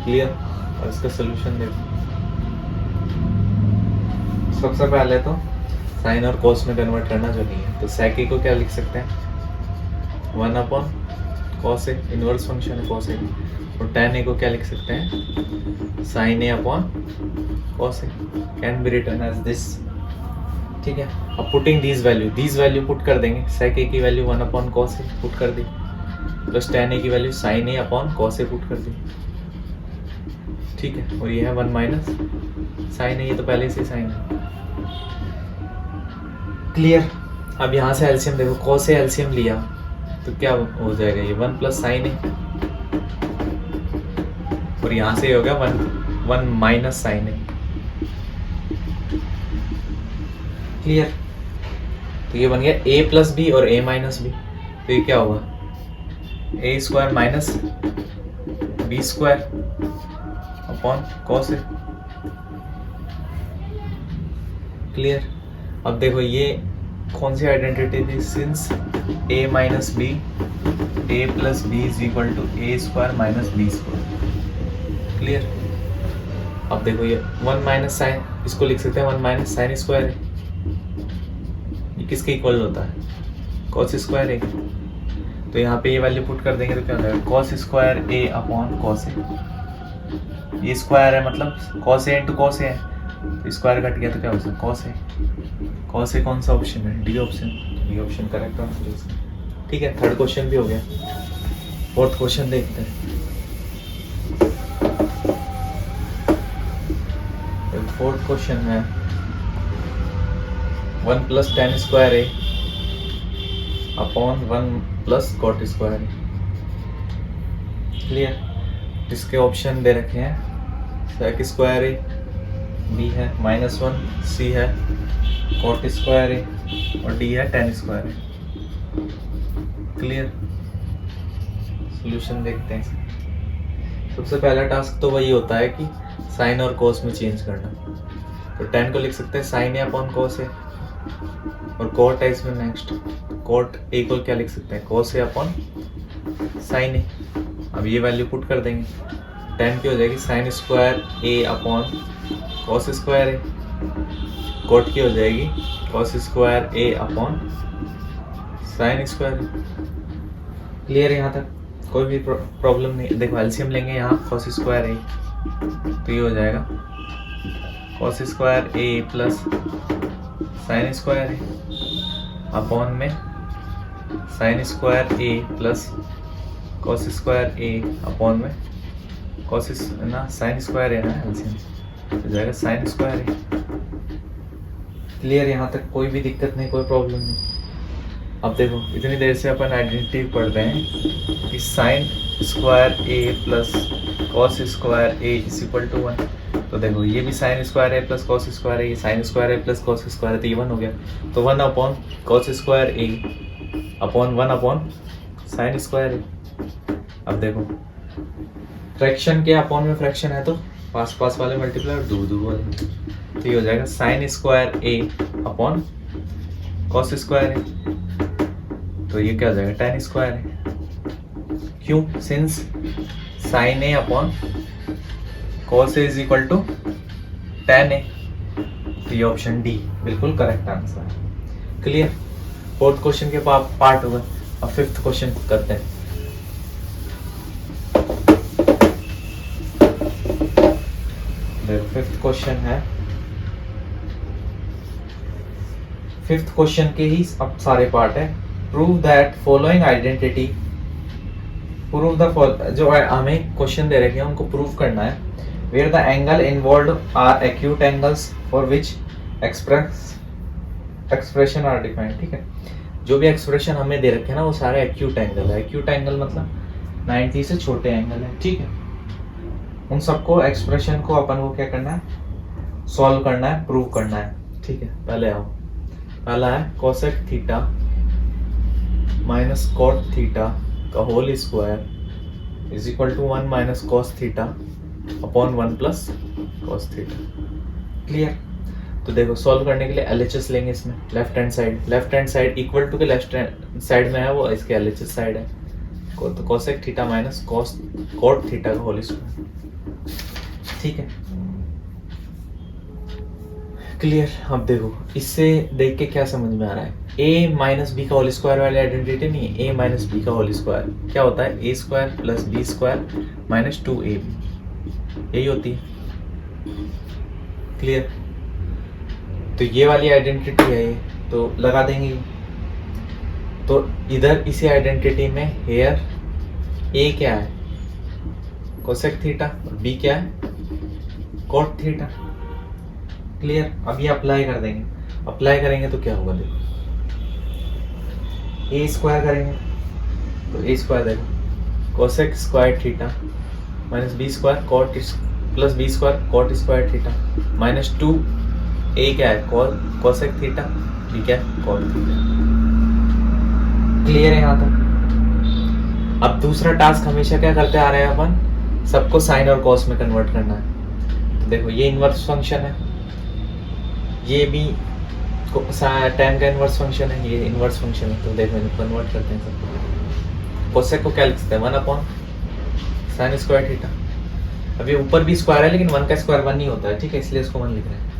क्लियर। और इसका सोल्यूशन देखो, सबसे पहले तो साइन और कॉस में कन्वर्ट करना जो नहीं है, तो sec a को क्या लिख सकते हैं, 1 upon cos A, inverse function है कॉस ए। और tan a को क्या लिख सकते हैं, sine A upon cos A, can be written as this. ठीक है। अब पुटिंग दीज वैल्यू पुट कर देंगे। sec a की वैल्यू 1 अपॉन कॉस ए पुट कर दी, प्लस tan a की वैल्यू साइन ए अपॉन कॉस ए पुट कर दी। ठीक है। और ये है 1 माइनस साइन ए, ये तो पहले से साइन है। क्लियर। अब यहाँ से एलसीएम देखो, कॉस ए एलसीएम लिया तो क्या हो जाएगा, ये 1 प्लस साइन ए, और यहाँ से हो गया 1 माइनस साइन ए। क्लियर। तो ये बन गया a प्लस बी और a माइनस बी, तो ये क्या होगा, a square minus B square upon cos A. Clear. अब देखो ये कौन सी आइडेंटिटी थी, since a minus B a plus B is equal to a square minus B square. Clear. अब देखो ये 1 माइनस साइन, इसको लिख सकते हैं 1 माइनस साइन स्क्वायर है, ये किसके इक्वल होता है, कॉस स्क्वायर ए। तो यहाँ पे ये वैल्यू पुट कर देंगे तो क्या हो जाएगा, cos square A upon cos A. ये स्क्वायर है मतलब cos A into cos A है, तो स्क्वायर कट गया तो क्या हो जाएगा, कॉस ए। कॉस ए कौन सा ऑप्शन है, D option. D option correct answer है इसका। ठीक है। थर्ड क्वेश्चन भी हो गया। फोर्थ क्वेश्चन देखते हैं। फोर्थ क्वेश्चन है 1 प्लस tan स्क्वायर ए अपॉन 1 प्लस कॉट स्क्वायर ए। क्लियर। इसके ऑप्शन दे रखे हैं, sec स्क्वायर ए, बी है -1, सी है कॉट स्क्वायर ए, और डी है tan स्क्वायर ए। क्लियर। सॉल्यूशन देखते हैं। सबसे पहला टास्क तो वही होता है कि साइन और कोस में चेंज करना। तो tan को लिख सकते हैं साइन ए अपॉन कोस ए, और कॉट है इसमें नेक्स्ट, कॉट ए को क्या लिख सकते हैं, कोस ए अपॉन साइन ए। अब ये वैल्यू पुट कर देंगे, tan की हो जाएगी साइन स्क्वायर ए अपॉन कॉस स्क्वायर ए, कॉट की हो जाएगी कॉस स्क्वायर ए अपॉन साइन स्क्वायर ए। क्लियर। यहाँ तक कोई भी प्रॉब्लम नहीं। देखो एलसीएम लेंगे यहाँ कॉस स्क्वायर ए, तो ये हो जाएगा कॉस स्क्वायर ए प्लस साइन स्क्वायर ए अपॉन में साइन स्क्वायर ए प्लस कॉस स्क्वायर ए अपॉन में कॉस ना साइन स्क्वायर है ना, एलसीएम हो जाएगा साइन स्क्वायर ए। क्लियर। यहाँ तक कोई भी दिक्कत नहीं, कोई प्रॉब्लम नहीं। अब देखो इतनी देर से अपन आइडेंटिटी पढ़ रहे हैं कि sine square A plus cos square A is equal to 1। तो देखो ये भी sine square A plus cos square A, sine square A plus cos square A, तो ये 1 हो गया। तो 1 अपॉन कॉस स्क्वायर ए अपॉन 1 अपॉन साइन स्क्वायर ए। अब देखो फ्रैक्शन के अपॉन में फ्रैक्शन है तो पास पास वाले मल्टीप्लाई और दूर दूर वाले, तो ये हो जाएगा sine square A upon cos square A, तो ये क्या हो जाएगा tan स्क्वायर है। क्यों, since sine A upon cos A is equal to tan A, तो ये ऑप्शन डी बिल्कुल करेक्ट आंसर है। क्लियर। फोर्थ क्वेश्चन के पार्ट हुआ। अब फिफ्थ क्वेश्चन करते हैं। फिफ्थ क्वेश्चन है, फिफ्थ क्वेश्चन के ही अब सारे पार्ट है। Prove that following identity, prove the, जो हमें क्वेश्चन दे रखे हैं उनको प्रूव करना है। Where the angle involved are acute angles for which expression are defined. ठीक है। जो भी एक्सप्रेशन हमें दे रखे हैं ना वो सारे एक्यूट एंगल है। एक्यूट एंगल मतलब 90 से छोटे एंगल है। ठीक है। उन सबको एक्सप्रेशन को अपन को क्या करना है, सॉल्व करना है, प्रूव करना है। ठीक है। पहले आओ, पहला है cosec theta minus cot theta का whole square is equal to 1 minus cos theta upon 1 plus cos theta. Clear. तो देखो सॉल्व करने के लिए LHS लेंगे इसमें, left hand side equal to के लेफ्ट हैंड साइड में है वो इसके LHS साइड है। तो cosec theta minus cot theta का होल स्क्वायर। ठीक है, क्लियर। अब देखो इससे देख के क्या समझ में आ रहा है, a माइनस बी का होल स्क्वायर वाली आइडेंटिटी नहीं है, a माइनस बी का होल स्क्वायर क्या होता है, a square plus B square minus 2ab, यही होती है। क्लियर, तो ये वाली आइडेंटिटी है ये, तो लगा देंगे। तो इधर इसी आइडेंटिटी में हेयर a क्या है, कोसेक थीटा, और b क्या है, कोट थीटा। क्लियर, अब ये अप्लाई कर देंगे, अप्लाई करेंगे तो क्या होगा, देखो a स्क्वायर करेंगे तो a स्क्वायर देखो cosec square theta minus B square cot plus B square cot square theta minus 2 a क्या है, कोसेक थीटा, b क्या है, कोट थीटा। क्लियर है यहाँ तक। अब दूसरा टास्क हमेशा क्या करते आ रहे हैं अपन, सबको साइन और कॉस में कन्वर्ट करना है। तो देखो ये इनवर्स फंक्शन है, ये भी tan का इनवर्स फंक्शन है, ये इनवर्स फंक्शन है। तो देखो इनको कन्वर्ट करते हैं सबको। कोसेक को क्या लिख सकते हैं, 1 अपॉन साइन स्क्वायर थीटा। अभी ऊपर भी स्क्वायर है लेकिन 1 का स्क्वायर 1 नहीं होता है, ठीक है, इसलिए इसको 1 लिख रहे हैं।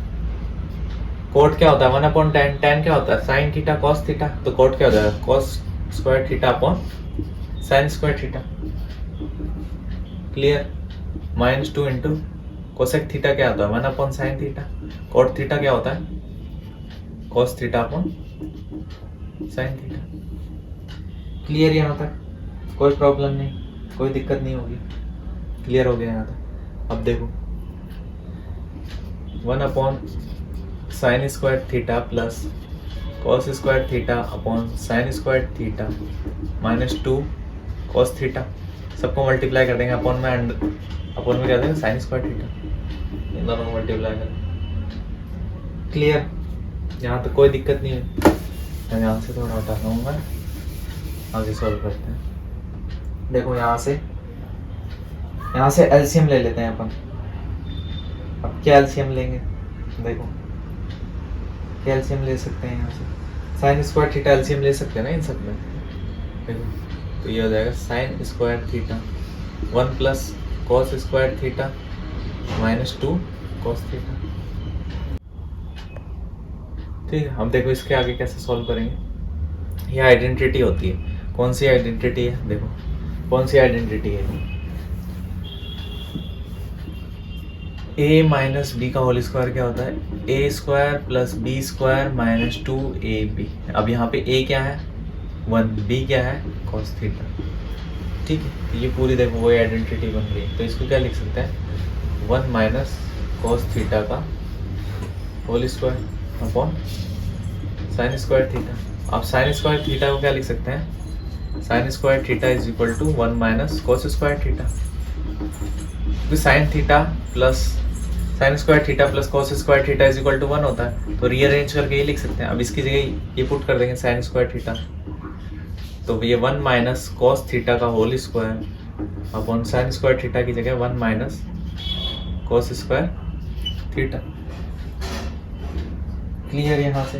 कोट क्या होता है, 1 अपॉन tan, tan क्या होता है, साइन थीटा कॉस थीटा, तो कोट क्या हो जाएगा, cos square theta upon sine square theta. Clear, minus 2 into cosec theta क्या होता है, 1 upon sine theta, cot theta क्या होता है, cos theta upon sine theta. Clear यहाँ तक, कोई प्रॉब्लम नहीं, कोई दिक्कत नहीं होगी। क्लियर हो गया यहाँ तक। अब देखो 1 upon sine square theta plus cos square theta upon sine square theta minus 2 cos theta, सबको मल्टीप्लाई कर देंगे, अपॉन में क्या देंगे, साइन स्क्वायर थीटा, इन दोनों को मल्टीप्लाई करें। क्लियर, यहाँ तक कोई दिक्कत नहीं है। मैं यहाँ से थोड़ा हटा दूँगा, आगे सॉल्व करते हैं। देखो यहाँ से एलसीएम ले लेते हैं अपन। अब क्या एलसीएम लेंगे, देखो क्या एलसीएम ले सकते हैं, यहाँ से साइन स्क्वायर थीटा एलसीएम ले सकते हैं ना इन सब में। देखो तो ये हो जाएगा sine square theta 1 plus cos square theta minus 2 cos theta. ठीक है, अब देखो इसके आगे कैसे सॉल्व करेंगे। ये आइडेंटिटी होती है, कौन सी आइडेंटिटी है, देखो कौन सी आइडेंटिटी है, a माइनस बी का होल स्क्वायर क्या होता है, a square plus B square minus 2ab। अब यहाँ पे a क्या है 1, b क्या है cos थीटा। ठीक है, तो ये पूरी देखो वही आइडेंटिटी बन गई। तो इसको क्या लिख सकते हैं, 1 माइनस cos थीटा का whole square upon sine square theta. अब साइन स्क्वायर थीटा को क्या लिख सकते हैं, sine square theta is equal to 1 minus cos square theta. क्योंकि sine theta plus sine square theta plus cos square theta is equal to 1 होता है, तो रीअरेंज करके ये लिख सकते हैं। अब इसकी जगह ये पुट कर देंगे साइन स्क्वायर थीटा, तो ये 1 माइनस कॉस थीटा का whole square upon sine square theta की जगह 1 minus cos square theta. Clear यहाँ से।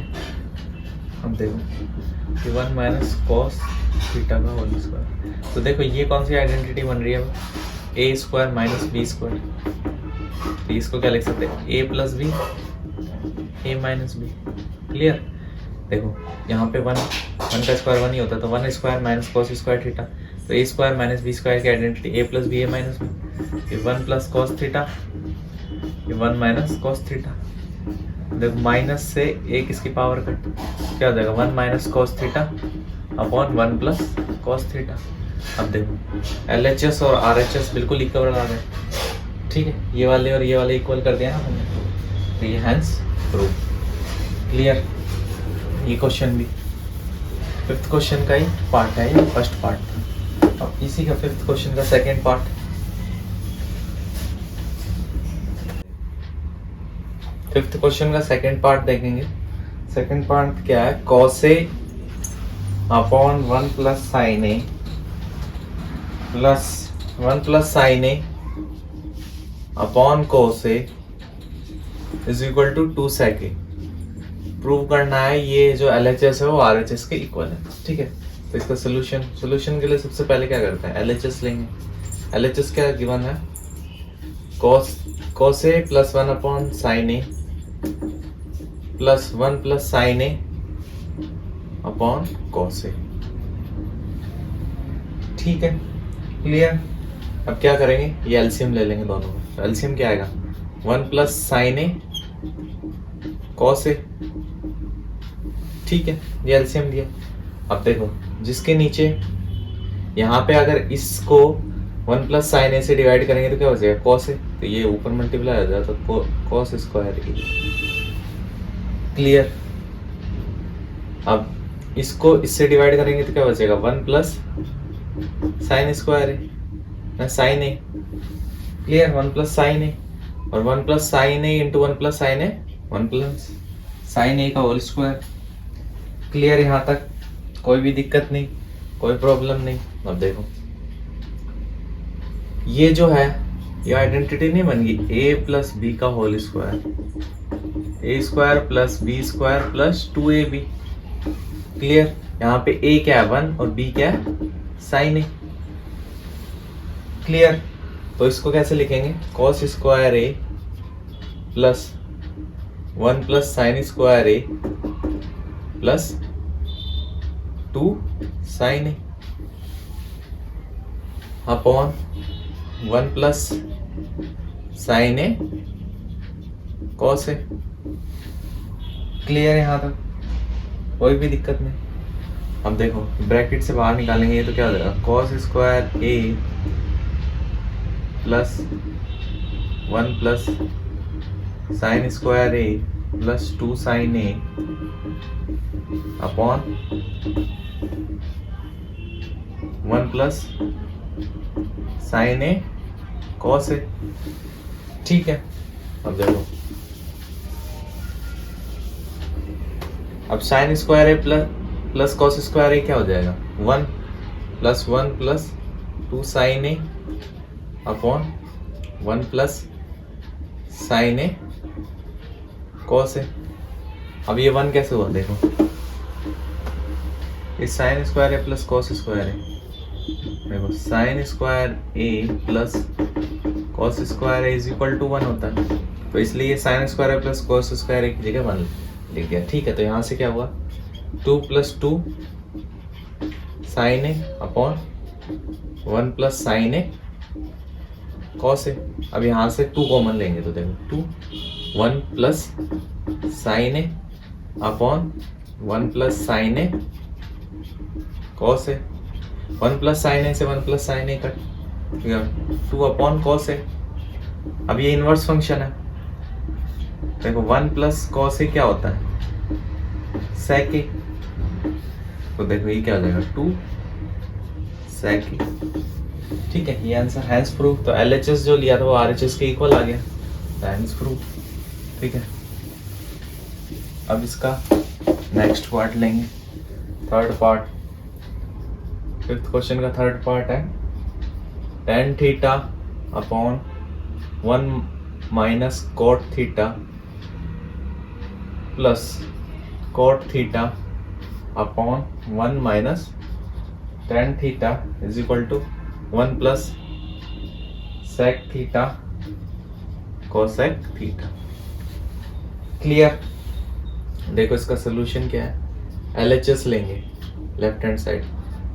अब देखो 1 माइनस कॉस थीटा का होल स्क्वायर, तो देखो ये कौन सी आइडेंटिटी बन रही है, a square minus B square. तो इसको क्या लिख सकते हैं, a plus b, a minus B. Clear, देखो यहाँ पे 1 का स्क्वायर 1 ही होता है, तो 1 square minus cos square theta, तो ए स्क्वायर माइनस बी स्क्वायर की identity A plus b, a minus B. ये 1 प्लस कॉस थीटा, ये 1 माइनस कॉस थीटा। देखो माइनस से ए किसकी पावर कट, क्या हो जाएगा 1 minus cos theta upon 1 plus cos theta. अब देखो LHS और RHS बिल्कुल इक्वल आ गए। ठीक है, ये वाले और ये वाले इक्वल कर दिया ना हमने, तो ये हैंस प्रूव। क्लियर, ये क्वेश्चन भी 5th क्वेश्चन का ही पार्ट है, ये फर्स्ट पार्ट था। अब इसी का 5th क्वेश्चन का सेकेंड पार्ट, 5th क्वेश्चन का सेकेंड पार्ट देखेंगे। सेकेंड पार्ट क्या है, cos A upon 1 plus sine A plus 1 plus sine A upon cos A is equal to 2 sec a. Prove करना है ये जो LHS है वो RHS के इक्वल है। ठीक है, तो इसका सोल्यूशन के लिए सबसे पहले क्या करते हैं, LHS लेंगे। LHS क्या गिवन है, cos A plus 1 upon sine A plus 1 plus sine A upon cos A। ठीक है, क्लियर। अब क्या करेंगे, ये एलसीएम ले लेंगे दोनों में। तो एलसीएम क्या आएगा, 1 plus sine A cos A। ठीक है, ये एलसीएम दिया। अब देखो जिसके नीचे यहाँ पे अगर इसको 1 प्लस साइन ए से डिवाइड करेंगे तो क्या हो जाएगा, cos A। तो ये ऊपर मल्टीप्लाई हो जाएगा तो cos स्क्वायर ए। क्लियर। अब इसको इससे डिवाइड करेंगे तो क्या बचेगा, 1 plus sine square A, sine A. Clear, 1 plus sine ए और 1 plus sine A into 1 plus sine a, 1 plus sine ए का होल स्क्वायर। क्लियर, यहाँ तक कोई भी दिक्कत नहीं, कोई प्रॉब्लम नहीं। अब देखो ये जो है ये आइडेंटिटी नहीं बन गई, ए प्लस बी का whole square, A square plus B square plus 2ab। Clear, यहाँ पे ए क्या है 1 और बी क्या है साइन ए। क्लियर, तो इसको कैसे लिखेंगे, cos स्क्वायर ए प्लस 1 प्लस साइन स्क्वायर ए प्लस 2 साइन ए अपॉन 1 प्लस साइन ए cos ए। क्लियर, यहाँ तक कोई भी दिक्कत नहीं। अब देखो ब्रैकेट से बाहर निकालेंगे ये तो क्या हो जाएगा, cos स्क्वायर ए प्लस 1 प्लस साइन स्क्वायर ए प्लस 2 साइन ए अपॉन 1 प्लस साइन ए cos ए। ठीक है, अब देखो अब साइन स्क्वायर ए प्लस cos स्क्वायर ए क्या हो जाएगा, 1 प्लस 1 प्लस 2 साइन ए अपॉन 1 प्लस साइन ए cos ए। अब ये 1 कैसे हुआ, देखो इस साइन स्क्वायर ए प्लस cos स्क्वायर ए, देखो sine square A plus cos square A is equal to 1 होता है, तो इसलिए ये sine square A plus cos square a की जगह 1 लिख दिया। ठीक है, तो यहाँ से क्या हुआ, 2 प्लस 2 साइन ए अपॉन 1 प्लस साइन ए cos ए। अब यहाँ से 2 कॉमन लेंगे तो देखो 2 1 प्लस साइन ए अपॉन 1 प्लस साइन ए cos ए। 1 प्लस साइन ए से 1 plus sine A cut, 2 upon cos ए। अब ये इनवर्स फंक्शन है, देखो 1 प्लस cos ए क्या होता है, sec ए। तो देखो ये क्या हो जाएगा, 2 sec ए। ठीक है, ये आंसर हैंस प्रूफ। तो LHS जो लिया था वो RHS के इक्वल आ गया, तो हैंस प्रूफ। ठीक है, अब इसका नेक्स्ट पार्ट लेंगे, थर्ड पार्ट। फिफ्थ क्वेश्चन का थर्ड पार्ट है tan theta upon 1 minus cot theta plus cot theta upon 1 minus tan theta is equal to 1 plus sec theta cosec theta. Clear, देखो इसका सोल्यूशन क्या है, LHS लेंगे लेफ्ट हैंड साइड,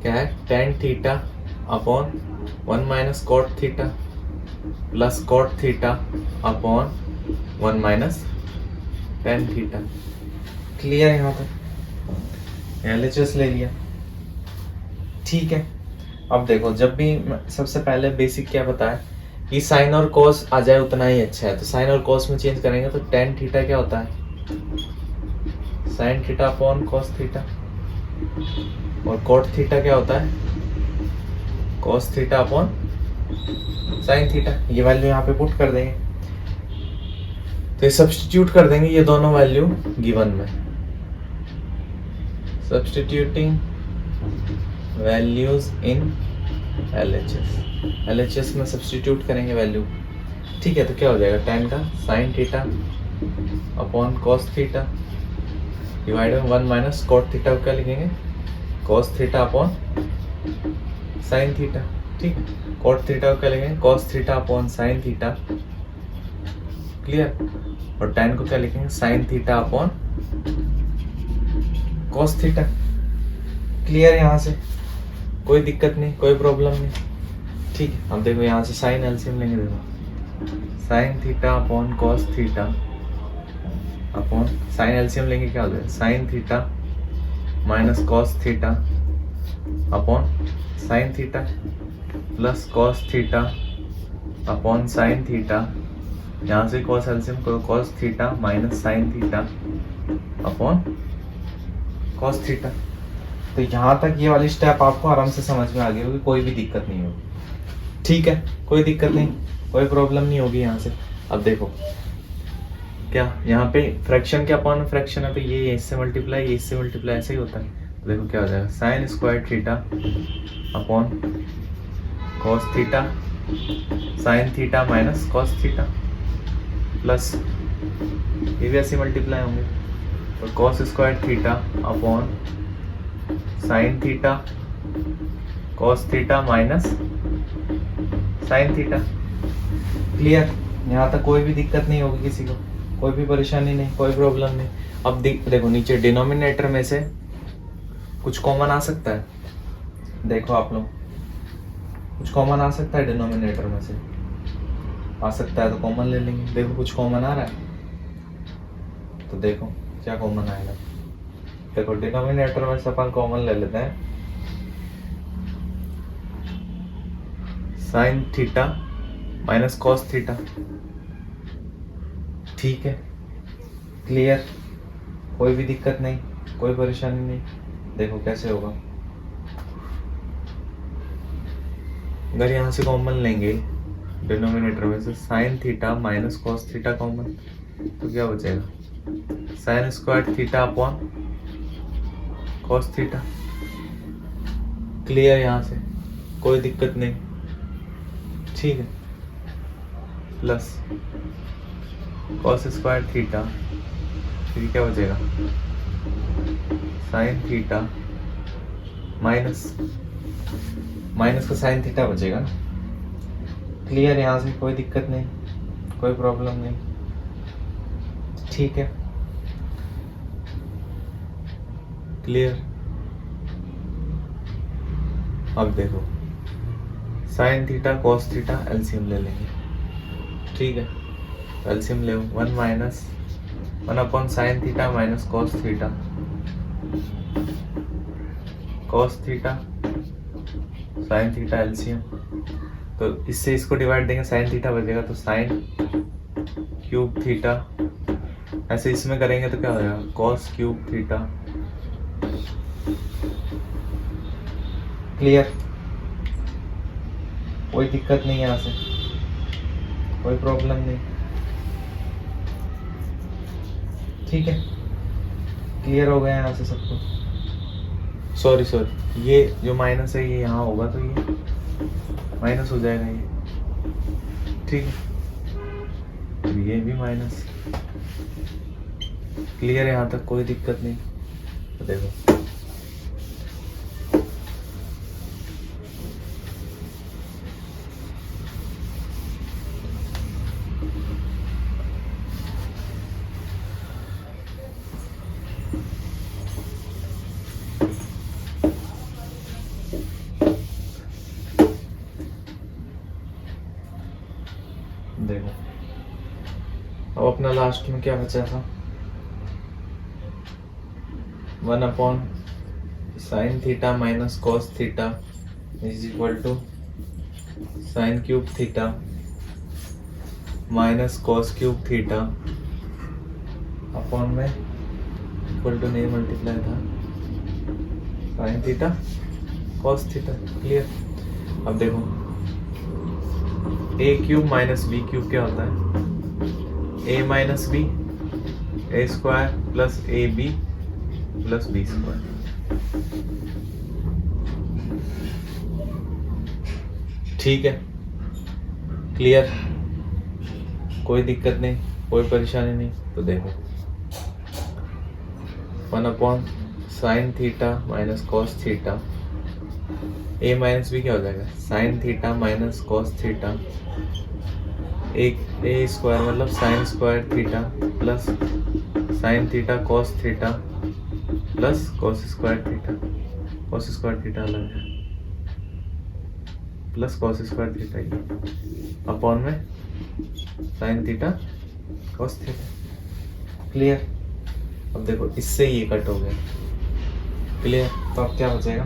क्या है tan theta upon 1 minus cot theta plus cot theta upon 1 minus tan theta. Clear, यहाँ तक LHS ले लिया। ठीक है, अब देखो जब भी सबसे पहले बेसिक क्या बताया कि साइन और cos आ जाए उतना ही अच्छा है, तो साइन और cos में चेंज करेंगे तो tan थीटा क्या होता है, sine theta upon cos theta, और cot थीटा क्या होता है, cos theta upon sine theta. ये वैल्यू यहाँ पे पुट कर देंगे, तो ये सब्स्टिट्यूट कर देंगे ये दोनों वैल्यू गिवन में, सब्स्टिट्यूटिंग वैल्यूज इन LHS में सब्स्टिट्यूट करेंगे वैल्यू। ठीक है, तो क्या हो जाएगा, tan का sign theta upon cos theta divide में 1 माइनस cot थीटा को क्या लिखेंगे, cos theta upon sine theta, ठीक है। कॉट थीटा को क्या लिखेंगे, cos theta upon sine theta, clear. और tan को क्या लिखेंगे, sign theta upon cos theta, clear. यहाँ से कोई दिक्कत नहीं, कोई प्रॉब्लम नहीं, ठीक है। अब देखो यहाँ से साइन एलसीएम लेंगे, देखो sine theta upon cos theta upon sine LCM लेंगे, क्या हो जाएगा, sine theta minus cos theta upon sine theta plus cos theta upon sine theta. यहाँ से कॉस एलसीएम करो, cos theta minus sign theta upon cos theta. तो यहाँ तक ये वाली स्टेप आपको आराम से समझ में आ गई होगी, कोई भी दिक्कत नहीं होगी, ठीक है। कोई दिक्कत नहीं, कोई प्रॉब्लम नहीं होगी यहाँ से। अब देखो क्या यहाँ पे फ्रैक्शन के अपॉन फ्रैक्शन है, तो ये इससे मल्टीप्लाई, ये इससे मल्टीप्लाई, ऐसे ही होता है। तो देखो क्या हो जाएगा, sine square theta upon cos theta, sign theta minus cos theta plus ये भी ऐसे मल्टीप्लाई होंगे, तो cos square theta upon sine theta cos theta minus sign theta, clear. यहाँ तक कोई भी दिक्कत नहीं होगी किसी को, कोई भी परेशानी नहीं, कोई प्रॉब्लम नहीं। अब देखो नीचे डिनोमिनेटर में से कुछ कॉमन आ सकता है, देखो आप लोग कुछ कॉमन आ सकता है डिनोमिनेटर में से, आ सकता है तो कॉमन ले लेंगे। देखो कुछ कॉमन आ रहा है, तो देखो क्या कॉमन आएगा। देखो डिनोमिनेटर में से अपन कॉमन ले लेते हैं, sign theta minus cos theta, ठीक है, क्लियर। कोई भी दिक्कत नहीं, कोई परेशानी नहीं। देखो कैसे होगा, अगर यहाँ से कॉमन लेंगे डिनोमिनेटर में से sign theta minus cos theta common, तो क्या बचेगा, sign square theta upon cos theta, clear. यहाँ से कोई दिक्कत नहीं, ठीक है, प्लस कॉस स्क्वायर थीटा, फिर क्या बचेगा, साइन थीटा माइनस का साइन थीटा बचेगा ना, क्लियर। यहाँ से कोई दिक्कत नहीं, कोई प्रॉब्लम नहीं, ठीक है, क्लियर। अब देखो sine theta cos theta LCM ले लेंगे, ठीक है। तो एलसीएम ले 1 minus 1 upon sine theta minus cos theta, cos theta sine theta LCM, तो इससे इसको डिवाइड देंगे, साइन थीटा बचेगा, तो साइन क्यूब थीटा, ऐसे इसमें करेंगे तो क्या हो जाएगा, कॉस क्यूब थीटा, क्लियर। कोई दिक्कत नहीं है, यहाँ से कोई प्रॉब्लम नहीं, ठीक है, क्लियर हो गया यहाँ से सबको। सॉरी ये जो माइनस है ये यहाँ होगा, तो ये माइनस हो जाएगा ये, ठीक है, तो ये भी माइनस, क्लियर है, यहाँ तक कोई दिक्कत नहीं। तो देखो देखो अब अपना लास्ट में क्या बचा था, 1 upon sine theta minus cos theta is equal to sine cube theta minus cos cube theta upon में इक्वल टू नहीं मल्टीप्लाई था sine theta cos theta, clear. अब देखो A cube minus B cube क्या होता है, A minus B, A square plus A B plus B square, ठीक है, क्लियर। कोई दिक्कत नहीं, कोई परेशानी नहीं। तो देखो 1 upon sine theta minus cos theta, A minus B क्या हो जाएगा, sine theta minus cos theta, एक ए स्क्वायर मतलब sine square theta plus sine theta cos theta plus cos square theta, cos square theta अलग है, प्लस कॉस स्क्वायर थीटा ये अपॉन में sine theta cos theta. Clear? अब देखो इससे ये कट हो गया। क्लियर? तो अब क्या बचेगा,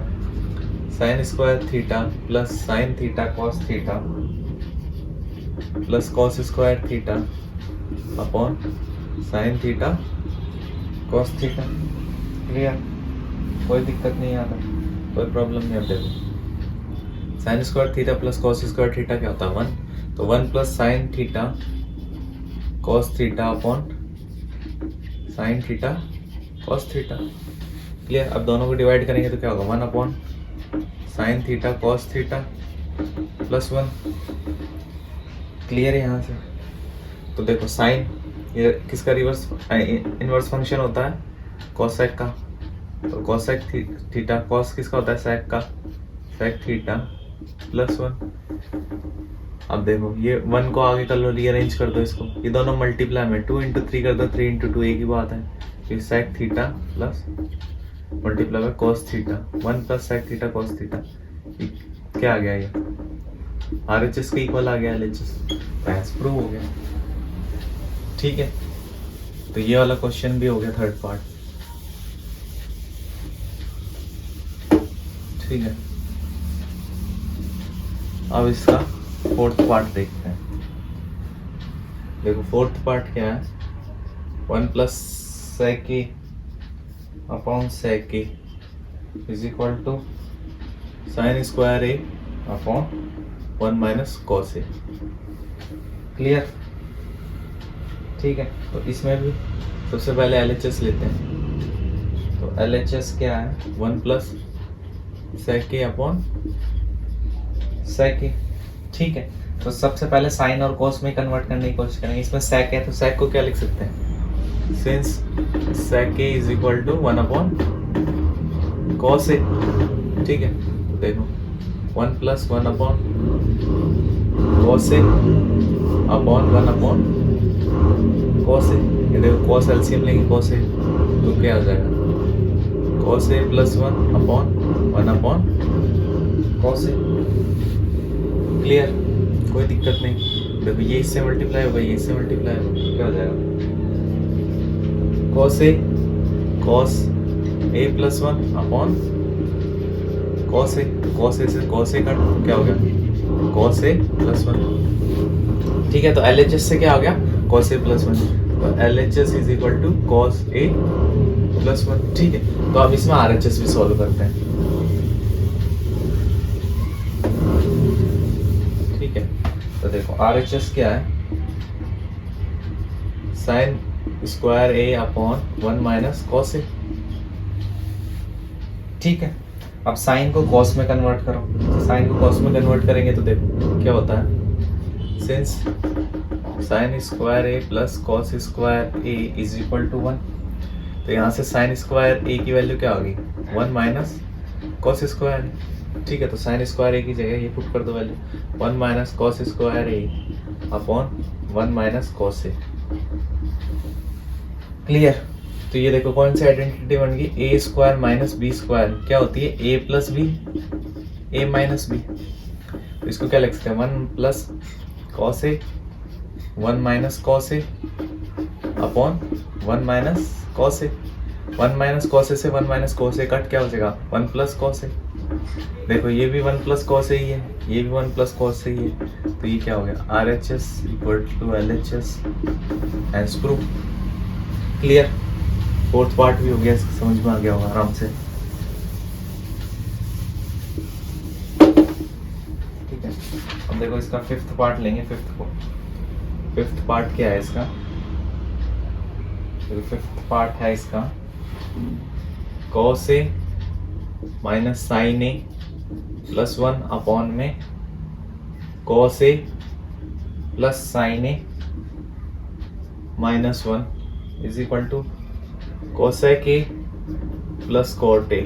sign square theta plus sine theta cos theta plus cos square theta upon sine theta cos theta. Clear? कोई दिक्कत नहीं आता, कोई प्रॉब्लम नहीं। अब देखो sine square theta plus cos square theta क्या होता है, 1, तो 1 plus sine theta cos theta upon sine theta cos theta. Clear? अब दोनों को डिवाइड करेंगे तो क्या होगा, 1 upon sine theta cos theta plus 1। Clear है यहाँ से? तो देखो साइन ये किसका रिवर्स इनवर्स फंक्शन होता है, कोसेक का, तो कोसेक थीटा, कॉस किसका होता है, सेक का, सेक थीटा प्लस 1। अब देखो ये 1 को आगे कर लो, रीअरेंज कर दो इसको, ये दोनों मल्टीप्लाई में 2 इंटू 3 कर दो, 3 इंटू 2 एक ही बात है, फिर सेक थीटा प्लस मल्टीप्लाई में cos theta, 1 plus sec theta cos theta, क्या आ गया, ये RHS का इक्वल आ गया LHS, बस प्रूव हो गया। ठीक है, तो ये वाला क्वेश्चन भी हो गया थर्ड पार्ट। ठीक है, अब इसका फोर्थ पार्ट देखते हैं। देखो फोर्थ पार्ट क्या है, 1 plus sec a upon sec A is equal to sine square A upon 1 minus cos A. Clear? ठीक है, तो इसमें भी सबसे पहले LHS लेते हैं। तो LHS क्या है, 1 plus sec a upon sec ए। ठीक है, तो सबसे पहले साइन और कॉस में कन्वर्ट करने की कोशिश करेंगे। इसमें सेक है तो सेक को क्या लिख सकते हैं, since sec A is equal to 1 upon cos A. ठीक है, तो देखो 1 plus 1 upon cos A upon 1 upon cos A. ये देखो कॉस एलसीएम लेंगे कॉस ए तो क्या हो जाएगा, कॉस ए प्लस 1 अपॉन 1 अपॉन कॉस ए। क्लियर? कोई दिक्कत नहीं। देखो ये इससे मल्टीप्लाई होगा, ये इससे मल्टीप्लाई होगा, क्या हो जाएगा, cos A plus 1 upon cos A, cos A से कॉस ए कट, क्या हो गया, कॉस ए प्लस 1। ठीक है, तो LHS से क्या हो गया, कॉस ए प्लस 1, तो LHS is equal to cos A plus 1। ठीक है, तो अब इसमें RHS भी सॉल्व करते हैं। ठीक है, तो देखो RHS क्या है, sine square A upon 1 minus cos A. ठीक है, अब साइन को कॉस में कन्वर्ट करो, तो साइन को कॉस में कन्वर्ट करेंगे तो देखो क्या होता है, since sine square A plus cos square A is equal to 1, तो यहाँ से साइन स्क्वायर ए की वैल्यू क्या होगी, 1 माइनस कॉस स्क्वायर। ठीक है, तो साइन स्क्वायर ए की जगह ये पुट कर दो वैल्यू, 1 माइनस कॉस स्क्वायर ए अपॉन 1 माइनस कॉस ए। क्लियर? तो ये देखो कौन सी आइडेंटिटी बन गई, ए स्क्वायर माइनस बी स्क्वायर क्या होती है, ए plus b, a minus B. तो इसको क्या लिख सकते हैं, 1 plus cos A 1 minus cos A upon 1 minus cos A. 1 minus cos ए से 1 माइनस कॉस ए कट, क्या हो जाएगा, 1 प्लस कॉस ए। देखो ये भी 1 प्लस कॉस ए ही है, ये भी 1 प्लस कॉस ए ही है, तो ये क्या हो गया, RHS equal to LHS and proof. Clear? Fourth part भी हो गया, समझ में आ गया होगा आराम से। ठीक है, अब देखो इसका फिफ्थ पार्ट लेंगे। फिफ्थ पार्ट क्या है इसका, फिफ्थ पार्ट है इसका कॉस ए माइनस साइन ए प्लस 1 अपॉन में cos A plus sine A minus 1 is equal to cosec A plus cot ए।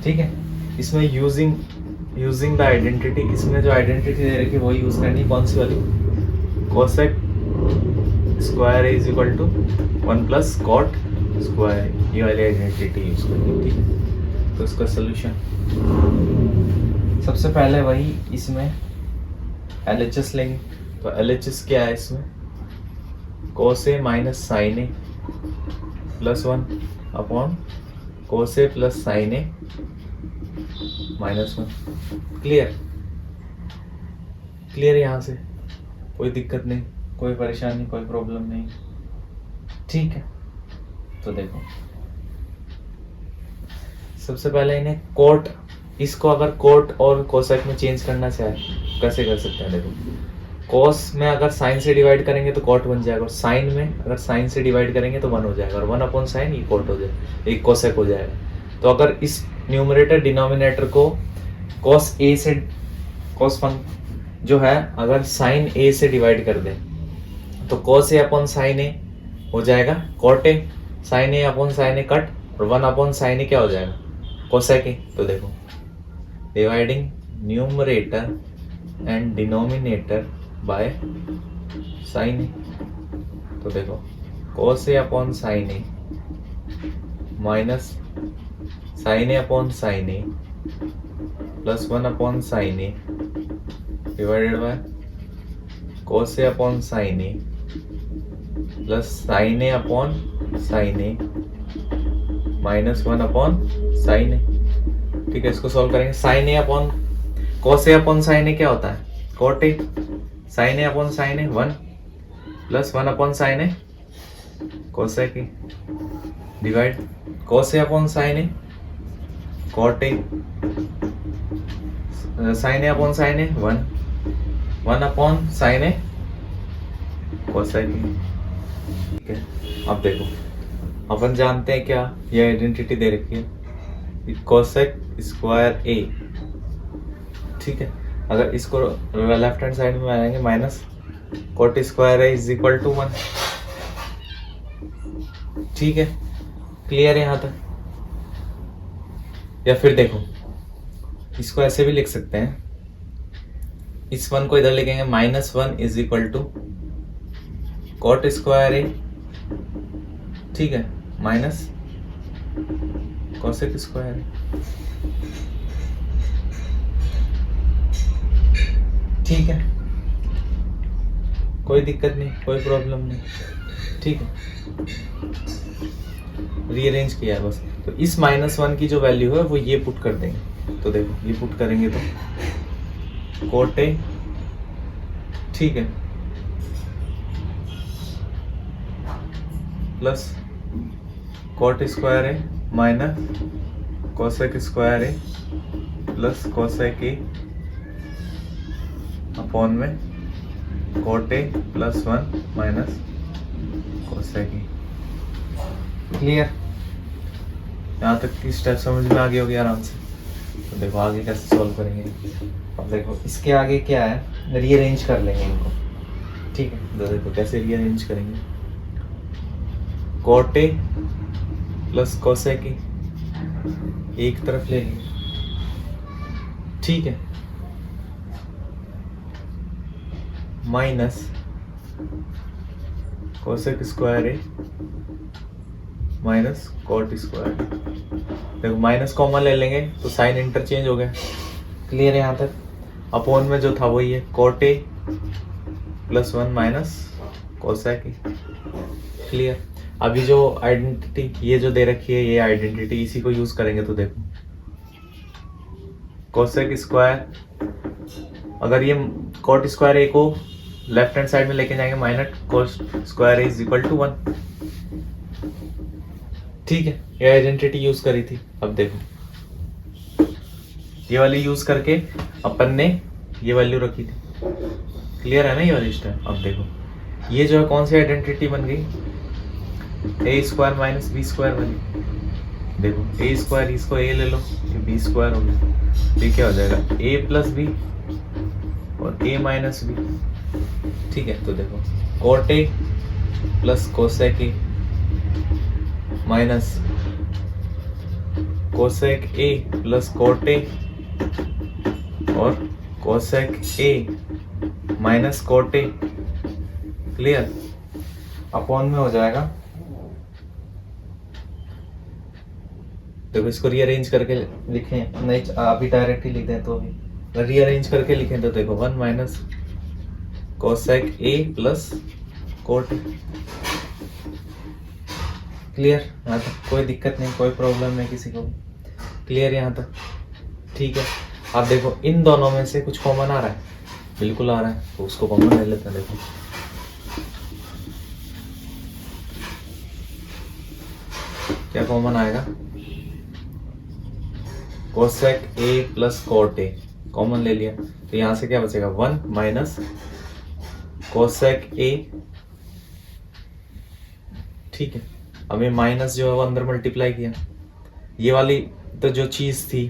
ठीक है, इसमें यूजिंग द आइडेंटिटी, इसमें जो आइडेंटिटी दे रखी है वही यूज करनी। कौन सी वाली? Cosec square A is equal to 1 plus cot square A, ये वाली आइडेंटिटी यूज करनी। ठीक है, तो इसका सोल्यूशन सबसे पहले वही इसमें LHS लेंगे। तो LHS क्या है इसमें? cos a minus sine A plus 1 upon cos a plus sine A minus 1। Clear? Clear? यहाँ से कोई दिक्कत नहीं, कोई परेशानी, कोई प्रॉब्लम नहीं। ठीक है, तो देखो सबसे पहले इन्हें कोट, इसको अगर कोट और कोसेक में चेंज करना चाहे कैसे कर सकते हैं? देखो, कोस में अगर साइन से डिवाइड करेंगे तो कॉट बन जाएगा, और साइन में अगर साइन से डिवाइड करेंगे तो 1 हो जाएगा, और 1 अपॉन साइन ये कॉट हो जाएगा, एक कोसेक हो जाएगा। तो अगर इस न्यूमरेटर डिनोमिनेटर को कॉस ए से, कॉस फंक्शन जो है अगर साइन ए से डिवाइड कर दें तो cos A upon sine A हो जाएगा cot A, sine A upon sine A cut, और 1 अपॉन साइन ए क्या हो जाएगा? कोसेक ए। तो देखो, dividing numerator and denominator by sine A. तो देखो, cos A upon sine A minus sine A upon sine A plus 1 upon sine A divided by cos A upon sine A plus sine A upon sine A minus 1 upon sine ए। ठीक है, इसको सॉल्व करेंगे। साइन ए अपॉन cos ए अपॉन साइन ए क्या होता है? Cot A. Sine A upon sine a 1 plus 1 upon sine a cosec a divide cos A upon sine a cot A, sine A upon sine a 1 upon sine a cosec ए। ठीक है, अब देखो अपन जानते हैं क्या, ये आइडेंटिटी दे रखी है कोसेक स्क्वायर ए। ठीक है, अगर इसको लेफ्ट हैंड साइड में आएंगे minus cot square A is equal to 1। ठीक है, क्लियर है यहाँ तक? या फिर देखो, इसको ऐसे भी लिख सकते हैं, इस 1 को इधर लिखेंगे minus 1 is equal to cot square A. ठीक है, माइनस कोसेक स्क्वायर ए। ठीक है, कोई दिक्कत नहीं, कोई प्रॉब्लम नहीं। ठीक है, रीअरेंज किया है बस। तो इस -1 की जो वैल्यू है वो ये पुट कर देंगे। तो देखो, ये पुट करेंगे तो कोट ए, ठीक है, plus cot square A minus cosec square A plus cosec A upon में कॉट ए प्लस 1 माइनस कोसेक ए। क्लियर? यहाँ तक की स्टेप समझ में आ गई होगी आराम से। तो देखो आगे कैसे सॉल्व करेंगे। अब देखो इसके आगे क्या है, रीअरेंज कर लेंगे इनको। ठीक है, तो देखो कैसे रीअरेंज करेंगे। Cot A plus cosec a एक तरफ ले लेंगे। ठीक है, माइनस कोसेक स्क्वायर ए माइनस कॉट स्क्वायर। देखो माइनस कॉमन ले लेंगे तो साइन इंटरचेंज हो गया। क्लियर है यहाँ तक? अपॉन में जो था वही है कॉट ए प्लस 1 माइनस कोसेक ए। क्लियर? अभी जो आइडेंटिटी ये जो दे रखी है, ये आइडेंटिटी इसी को यूज करेंगे। तो देखो कोसेक स्क्वायर, अगर ये कॉट स्क्वायर ए को लेफ्ट हैंड साइड में लेके जाएंगे minus cot square A is equal to 1। ठीक है, ये आइडेंटिटी यूज करी थी। अब देखो ये वाली यूज करके अपन ने ये वैल्यू रखी थी। क्लियर है ना ये वाली स्टेप? अब देखो ये जो है कौन सी आइडेंटिटी बन गई, ए स्क्वायर माइनस बी स्क्वायर वाली। देखो ए स्क्वायर, इसको ए ले लो, ये बी स्क्वायर हो गया। ये क्या हो जाएगा, ए प्लस बी और ए माइनस बी। ठीक है, तो देखो cot A plus cosec A minus cosec A plus cot A और cosec A minus cot A, clear, upon में हो जाएगा। देखो इसको रीअरेंज करके लिखें, नहीं अभी डायरेक्ट ही लिख दें तो भी रीअरेंज करके लिखें तो देखो 1 माइनस कोसेक ए प्लस कॉट ए, क्लियर। यहाँ तक कोई दिक्कत नहीं, कोई प्रॉब्लम नहीं किसी को भी, क्लियर यहाँ तक, ठीक है। अब देखो इन दोनों में से कुछ कॉमन आ रहा है, बिल्कुल आ रहा है, तो उसको कॉमन ले लेते हैं। देखो क्या कॉमन आएगा, cosec A plus cot a common ले लिया, तो यहां से क्या बचेगा 1 माइनस कोसेक ए, ठीक है। अब ये माइनस जो है वो अंदर मल्टीप्लाई किया, ये वाली तो जो चीज थी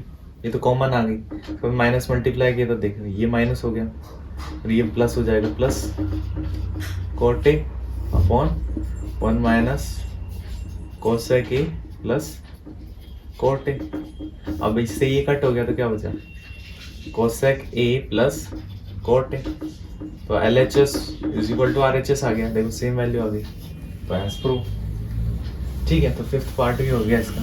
ये तो कॉमन आ गई, तो माइनस मल्टीप्लाई किया तो देखो ये माइनस हो गया और ये प्लस हो जाएगा, plus cot a upon 1 minus cosec A plus cot a. अब इससे ये कट हो गया तो क्या बचा, cosec A plus cot a, तो LHS is equal to RHS आ गया, देखो सेम वैल्यू आ गई, तो एज प्रूव, ठीक है। तो फिफ्थ पार्ट भी हो गया इसका।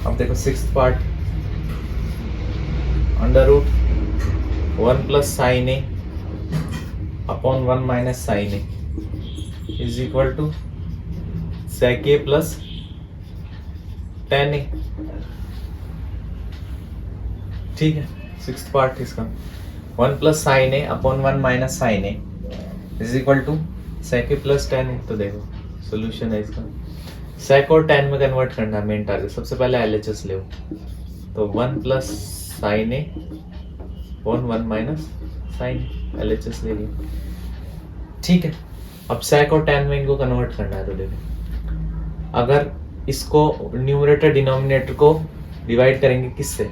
अब देखो sixth part, under root 1 plus sine A upon 1 minus sine A is equal to sec A plus tan A, ठीक है। सिक्स्थ पार्ट इसका 1 plus sine A upon 1 minus sine A is equal to sec A plus tan A. तो देखो सोल्यूशन है इसका, सेक और टेन में कन्वर्ट करना है मेन टारगेट, सबसे पहले LHS ले, तो 1 प्लस साइन ए अपॉन 1 माइनस साइन, LHS ले लिया, ठीक है। अब सेक और टेन में इनको कन्वर्ट करना है, तो देखो अगर इसको न्यूमरेटर डिनोमिनेटर को डिवाइड करेंगे किससे,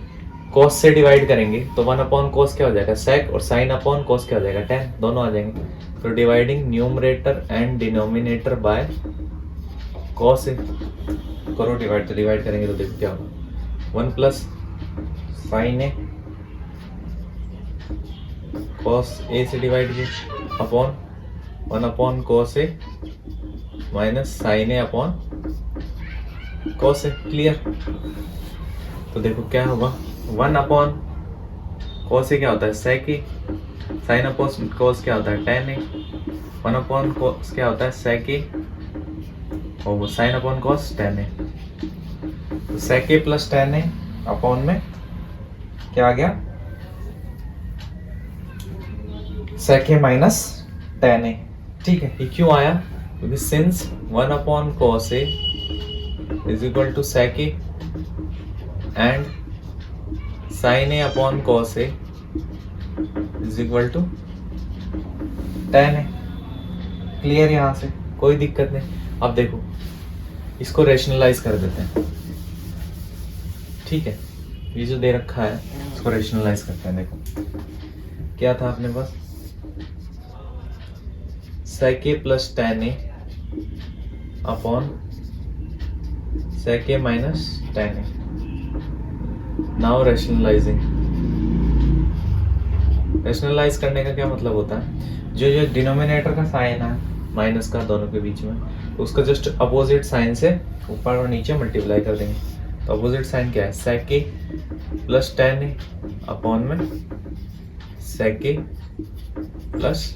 कॉस से डिवाइड करेंगे, तो 1 अपॉन कॉस क्या हो जाएगा सेक, और साइन अपॉन कॉस क्या हो जाएगा टेन, दोनों आ जाएंगे। तो dividing numerator and denominator by cos A करो डिवाइड, तो डिवाइड करेंगे तो देखो क्या होगा 1 plus sine A cos A से डिवाइड किया अपॉन 1 अपॉन कॉस ए माइनस साइन ए अपॉन कॉस ए, क्लियर। तो देखो क्या होगा 1 अपॉन कॉस ए क्या होता है सेक ए, साइन अपॉन कॉस क्या होता है टेन ए, 1 अपॉन कॉस क्या होता है सेक ए और वो sign upon cos tan A, तो सेक ए प्लस टेन ए अपॉन में क्या आ गया सेक ए माइनस टेन ए, ठीक है। ये क्यों आया, क्योंकि since 1 upon cos A is equal to sec a and sine A upon cos A is equal to tan a, clear. यहां से कोई दिक्कत नहीं। अब देखो इसको रेशनलाइज कर देते हैं, ठीक है। ये जो दे रखा है इसको रेशनलाइज करते हैं। देखो क्या था अपने पास, सेक ए plus tan A upon sec A minus tan A, now rationalising. Rationalise करने का क्या मतलब होता है, जो जो डिनोमिनेटर का साइन है माइनस का दोनों के बीच में, तो उसका जस्ट अपोजिट साइन से ऊपर और नीचे मल्टीप्लाई कर देंगे। तो अपोजिट साइन क्या है sec A plus tan A upon में सेक ए प्लस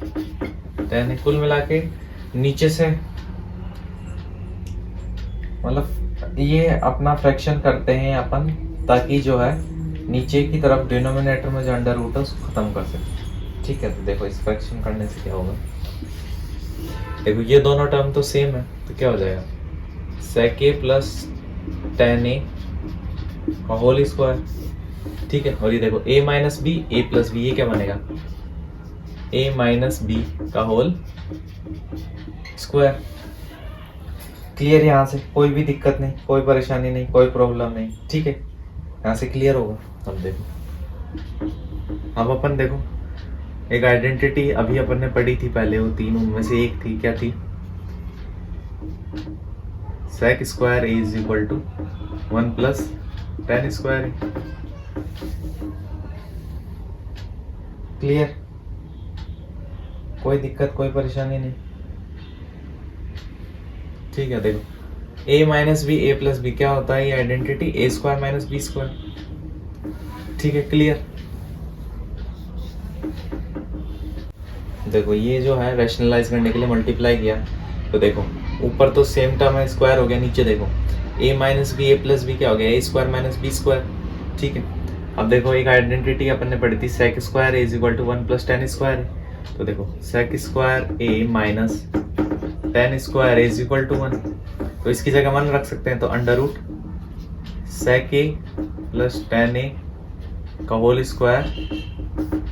टेन ए, कुल मिला के नीचे से मतलब ये अपना फ्रैक्शन करते हैं अपन, ताकि जो है नीचे की तरफ डिनोमिनेटर में जो अंडर रूट है उसको खत्म कर सके, ठीक है। तो देखो इस फ्रैक्शन करने से क्या होगा, देखो ये दोनों टर्म तो सेम है, तो क्या हो जाएगा सेक ए प्लस टेन ए का होल स्क्वायर, ठीक है। और ये देखो a minus B A plus b, ये क्या बनेगा a माइनस बी का होल स्क्वायर, क्लियर। यहाँ से कोई भी दिक्कत नहीं, कोई परेशानी नहीं, कोई प्रॉब्लम नहीं, ठीक है। यहाँ से क्लियर होगा। अब देखो अब अपन देखो एक आइडेंटिटी अभी अपन ने पढ़ी थी पहले, वो तीन उनमें से एक थी, क्या थी sec square A is equal to 1 plus ten square A. Clear? कोई दिक्कत कोई परेशानी नहीं। ठीक है, देखो a minus B A plus b क्या होता है, ये identity a square minus B square. ठीक है, क्लियर? देखो ये जो है रैशनलाइज करने के लिए मल्टीप्लाई किया, तो देखो ऊपर तो सेम टर्म है, स्क्वायर हो गया, नीचे देखो a minus B A plus b क्या हो गया, a square minus B square. ठीक है, अब देखो एक आइडेंटिटी अपन ने पढ़ी थी sec square A is equal to 1 plus ten square है, तो देखो sec square A minus ten square A is equal to 1, तो इसकी जगह 1 रख सकते हैं, तो under root sec A plus tan a का होल स्क्वायर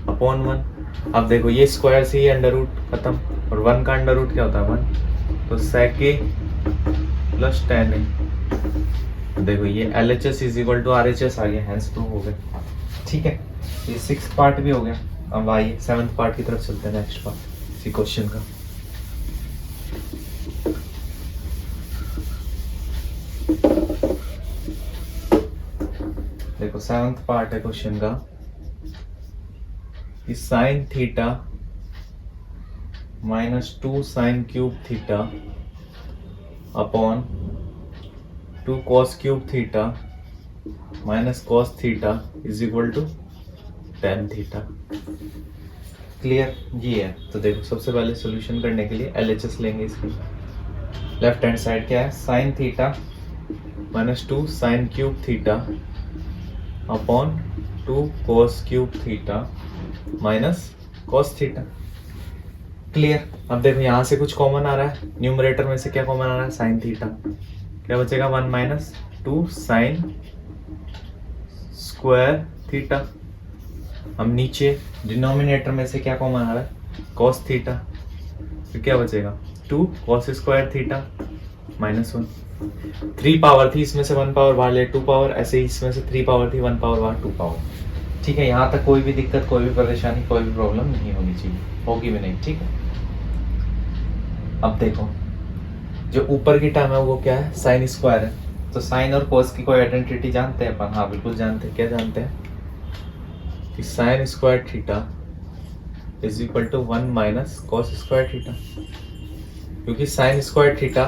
अपॉन 1। अब देखो ये स्क्वायर से ही अंडर रूट खत्म, और 1 का अंडर रूट क्या होता है 1, तो सेक ए प्लस टेन ए। देखो ये LHS is equal to RHS आ गया, हैंस प्रूव हो गया। ठीक है, ये 6th पार्ट भी हो गया। अब आइए 7th पार्ट की तरफ चलते हैं, नेक्स्ट पार्ट इसी क्वेश्चन का। देखो 7th पार्ट है क्वेश्चन का कि sine theta minus 2 sine cube theta upon 2 cos cube theta minus cos theta is equal to tan theta. Clear? ये है। तो देखो सबसे पहले सॉल्यूशन करने के लिए LHS लेंगे इसकी। लेफ्ट हैंड साइड क्या है, sine theta minus 2 sine cube theta upon 2 cos cube theta minus cos theta. Clear? अब देखो यहाँ से कुछ कॉमन आ रहा है, न्यूमरेटर में से क्या कॉमन आ रहा है, साइन थीटा, क्या बचेगा 1 माइनस 2 साइन स्क्वायर थीटा। हम नीचे डिनोमिनेटर में से क्या कॉमन आ रहा है, कॉस थीटा, फिर क्या बचेगा 2 cos square theta minus 1। 3 power थी, इसमें से 1 पावर बाहर ले 2 पावर, ऐसे ही इसमें से 3 पावर थी 1 पावर बाहर 2 पावर। ठीक है, यहाँ तक कोई भी दिक्कत कोई भी परेशानी कोई भी प्रॉब्लम नहीं होनी चाहिए, होगी भी नहीं। ठीक है, अब देखो जो ऊपर की टर्म है वो क्या है, साइन स्क्वायर है, तो साइन और कोस की कोई आइडेंटिटी जानते हैं अपन? हाँ बिल्कुल जानते हैं। क्या जानते हैं कि sine square theta is equal to 1 minus cos square theta, क्योंकि साइन स्क्वायर थीटा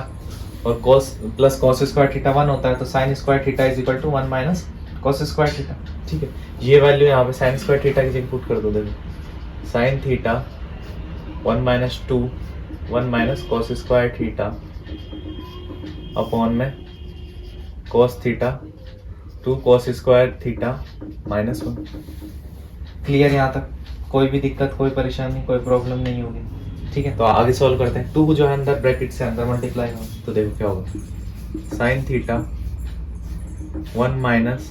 और cos plus cos square theta 1 होता है, तो sine square theta is equal to 1 minus cos square theta. ठीक है, ये वैल्यू यहाँ पे साइन स्क्वायर थीटा की जगह पुट कर दो। देखो sine theta 1 minus 2 1 minus cos square theta upon में cos theta 2 cos square theta minus 1। Clear? यहाँ तक कोई भी दिक्कत कोई परेशानी कोई प्रॉब्लम नहीं होगी। ठीक है, तो आगे सॉल्व करते हैं। 2 जो है अंदर ब्रैकेट से अंदर मल्टीप्लाई हो, तो देखो क्या होगा, sign theta 1 minus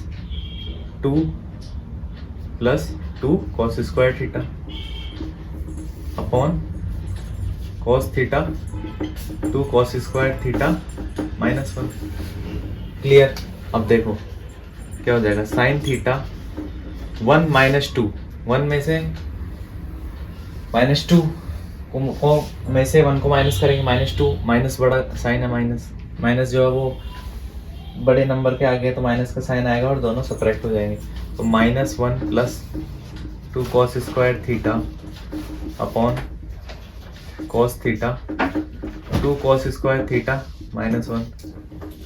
2 plus 2 cos square theta upon cos theta 2 cos square theta minus 1। Clear? अब देखो क्या हो जाएगा, साइन थीटा 1 माइनस 2, 1 में से माइनस 2 को में से 1 को माइनस करेंगे, माइनस 2 माइनस बड़ा साइन है, माइनस माइनस जो है वो बड़े नंबर के आगे तो माइनस का साइन आएगा और दोनों सब्ट्रैक्ट हो जाएंगे, तो minus 1 plus 2 cos square theta upon cos theta 2 cos square theta minus 1।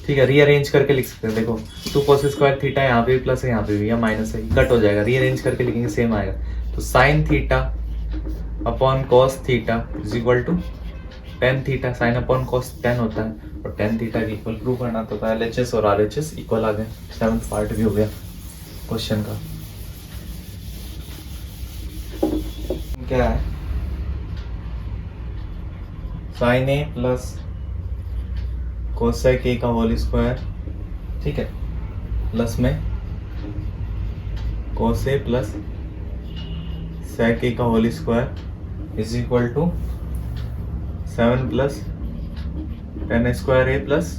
ठीक है, रीअरेंज करके लिख सकते हैं। देखो 2 कॉस स्क्वायर थीटा यहाँ पे भी प्लस है यहाँ पे भी, या माइनस है, कट हो जाएगा, रीअरेंज करके लिखेंगे सेम आएगा। तो sine theta upon cos theta is equal to tan theta, sine upon cos 10 होता है, और टेन थीटा की इक्वल प्रूव करना तो LHS और RHS इक्वल आ गए। 7th पार्ट भी हो गया क्वेश्चन का। क्या है, sine A plus cosec a का होल स्क्वायर, ठीक है, प्लस में कोस ए प्लस सेक ए का whole square is equal to 7 plus ten square A plus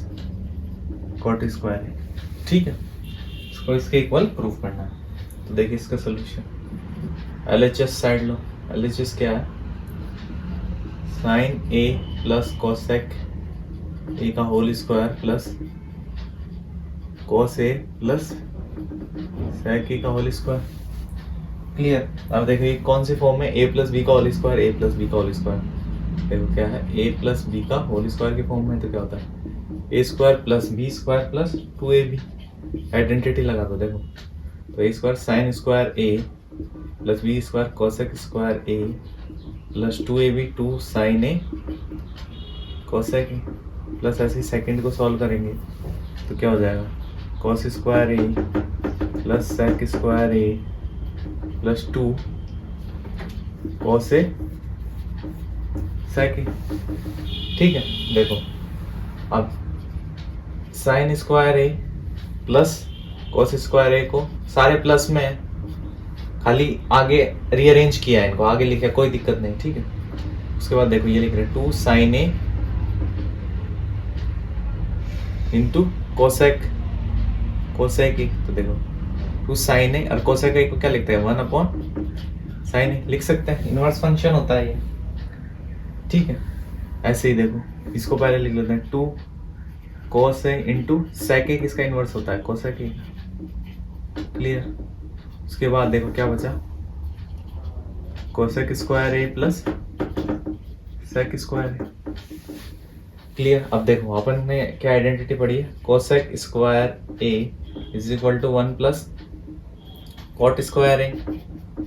cot square A. ठीक है, इसको इसके इक्वल प्रूव करना है। तो देखिए इसका सोल्यूशन, LHS साइड लो। LHS क्या है, sine A plus cosec a का whole square plus cos a plus sec a का होल स्क्वायर। क्लियर। अब देखो ये कौन सी फॉर्म है, a प्लस बी का whole square, a plus B का होल स्क्वायर। देखो क्या है, a प्लस बी का होल स्क्वायर की फॉर्म में, तो क्या होता है a square plus B square plus 2ab। Identity लगा दो। देखो तो a square sine square a plus B square cosec square a plus 2ab 2 sine a cosec a plus ऐसे ही सेकेंड को सॉल्व करेंगे तो क्या हो जाएगा cos square a plus sec square a plus 2 cos a sec a। ठीक है। देखो अब sine square a plus cos square a को सारे प्लस में है, खाली आगे रीअरेंज किया है इनको, आगे लिखा कोई दिक्कत नहीं। ठीक है। उसके बाद देखो ये लिख रहे हैं 2 साइन a इंटू कोसेक ए। तो देखो 2 साइन ए और कोसेक ए को क्या लिखते हैं 1 अपॉन साइन ए लिख सकते हैं, इनवर्स फंक्शन होता है ये। ठीक है। ऐसे ही देखो इसको पहले लिख लेते हैं 2 cos ए इंटू सेक ए, किसका इनवर्स होता है कोसेक ए। क्लियर। उसके बाद देखो क्या बचा कोसेक स्क्वायर ए प्लस सेक स्क्वायर ए। क्लियर। अब देखो अपन ने क्या आइडेंटिटी पढ़ी है, cosec square A is equal to 1 plus cot square A,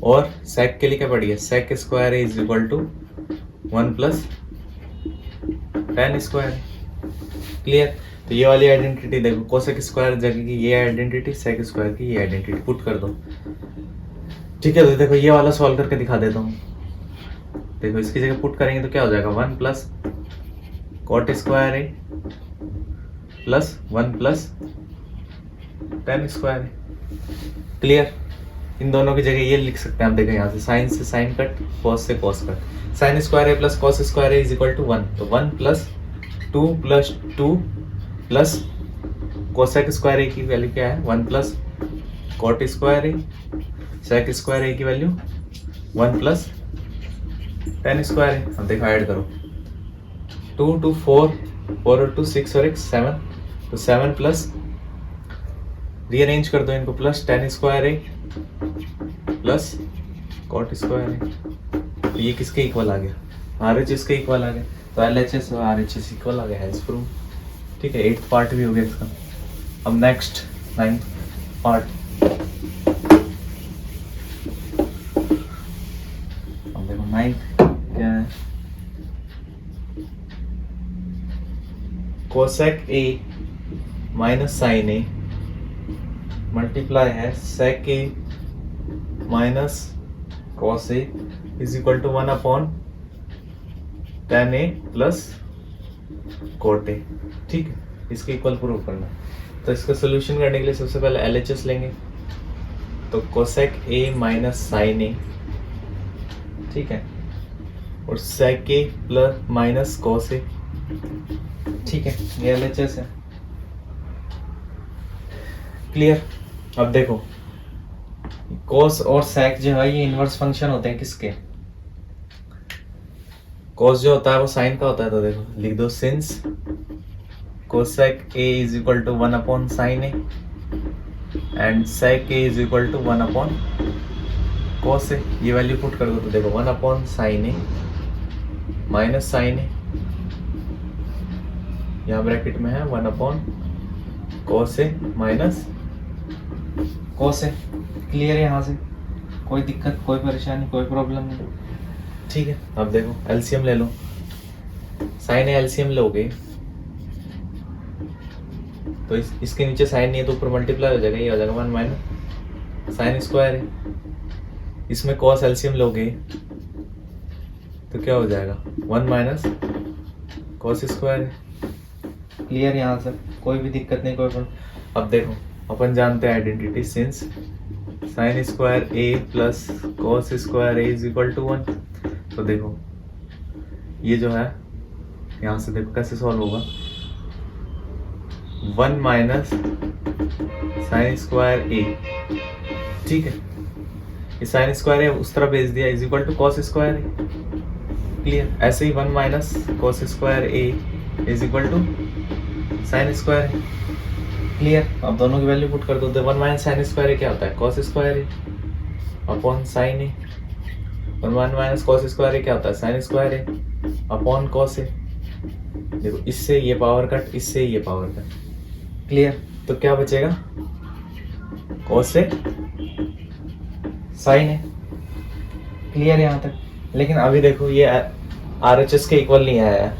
और सेक के लिए क्या पढ़ी है, sec square A is equal to 1 plus ten square. Clear. तो ये वाली आइडेंटिटी देखो, कोसेक स्क्वायर जगह की ये आइडेंटिटी, सेक स्क्वायर की ये आइडेंटिटी पुट कर दो। ठीक है। तो देखो ये वाला सॉल्व करके दिखा देता हूँ। देखो इसकी जगह पुट करेंगे तो क्या हो जाएगा 1 प्लस कॉट स्क्वायर ए प्लस 1 प्लस टेन स्क्वायर ए। क्लियर। इन दोनों की जगह ये लिख सकते हैं आप। देखो यहाँ से साइन से साइन कट, कॉस से cos cut. Sine square A plus cos square A is equal to 1, तो 1 plus 2 plus cosec square a की वैल्यू क्या है 1 plus cot square a, sec square a की वैल्यू 1 प्लस टेन स्क्वायर ए। अब देखो ऐड करो 2 2 4 4 और 2 6 और 1 7, तो 7 प्लस रीअरेंज कर दो इनको plus ten square A plus cot square A. तो ये किसके इक्वल आ गया, RHS के इक्वल आ गया। तो LHS और RHS इक्वल आ गया, हेल्स प्रूव। ठीक है। 8th पार्ट भी हो गया इसका। अब नेक्स्ट 9th पार्ट। अब देखो 9th क्या है, cosec A minus sine A multiply है sec A minus cos A is equal to 1 upon tan A plus cot ए। ठीक है। इसके इक्वल प्रूव करना। तो इसका सोल्यूशन करने के लिए सबसे पहले LHS लेंगे, तो कोसेक ए माइनस साइन ए, ठीक है, और sec A plus minus cos A. ठीक है। ये LHS है। क्लियर। अब देखो कॉस और सेक जो है ये इनवर्स फंक्शन होते हैं किसके, कॉस जो होता है वो साइन का होता है। तो देखो लिख दो since cosec A is equal to 1 upon sine A and sec A is equal to 1 upon cos A. ये वैल्यू पुट कर दो तो देखो 1 upon sine A minus sine A, यहाँ ब्रैकेट में है 1 अपॉन कॉस ए माइनस कॉस ए। क्लियर है। यहाँ से कोई दिक्कत, कोई परेशानी, कोई प्रॉब्लम नहीं। ठीक है। अब देखो एलसीएम ले लो, साइन ए एलसीएम लोगे तो इसके नीचे साइन नहीं है तो ऊपर मल्टीप्लाई हो जाएगा, ये हो जाएगा 1 माइनस साइन स्क्वायर है। इसमें कॉस एलसीएम लोगे तो क्या हो जाएगा 1 माइनस कॉस स्क्वायर है। क्लियर। यहाँ से कोई भी दिक्कत नहीं, कोई प्रॉब्लम। अब देखो अपन जानते हैं identity, since sine square A plus cos square A is equal to 1। तो देखो ये जो है यहाँ से देखो कैसे सॉल्व होगा, 1 माइनस साइन स्क्वायर ए, ठीक है, ये साइन स्क्वायर है उस तरफ भेज दिया is equal to cos square A. Clear. ऐसे ही 1 minus cos square A is equal to sine square है। क्लियर। अब दोनों की वैल्यू पुट कर दो। 1 माइनस साइन स्क्वायर है क्या होता है, कॉस स्क्वायर है अपॉन साइन है। 1 माइनस कॉस स्क्वायर है क्या होता है, साइन स्क्वायर है अपॉन कॉस है। देखो इससे ये पावर कट, इससे ये पावर कट। क्लियर। तो क्या बचेगा, कॉस से साइन है। क्लियर यहाँ तक। लेकिन अभी देखो ये RHS के इक्वल नहीं आया है,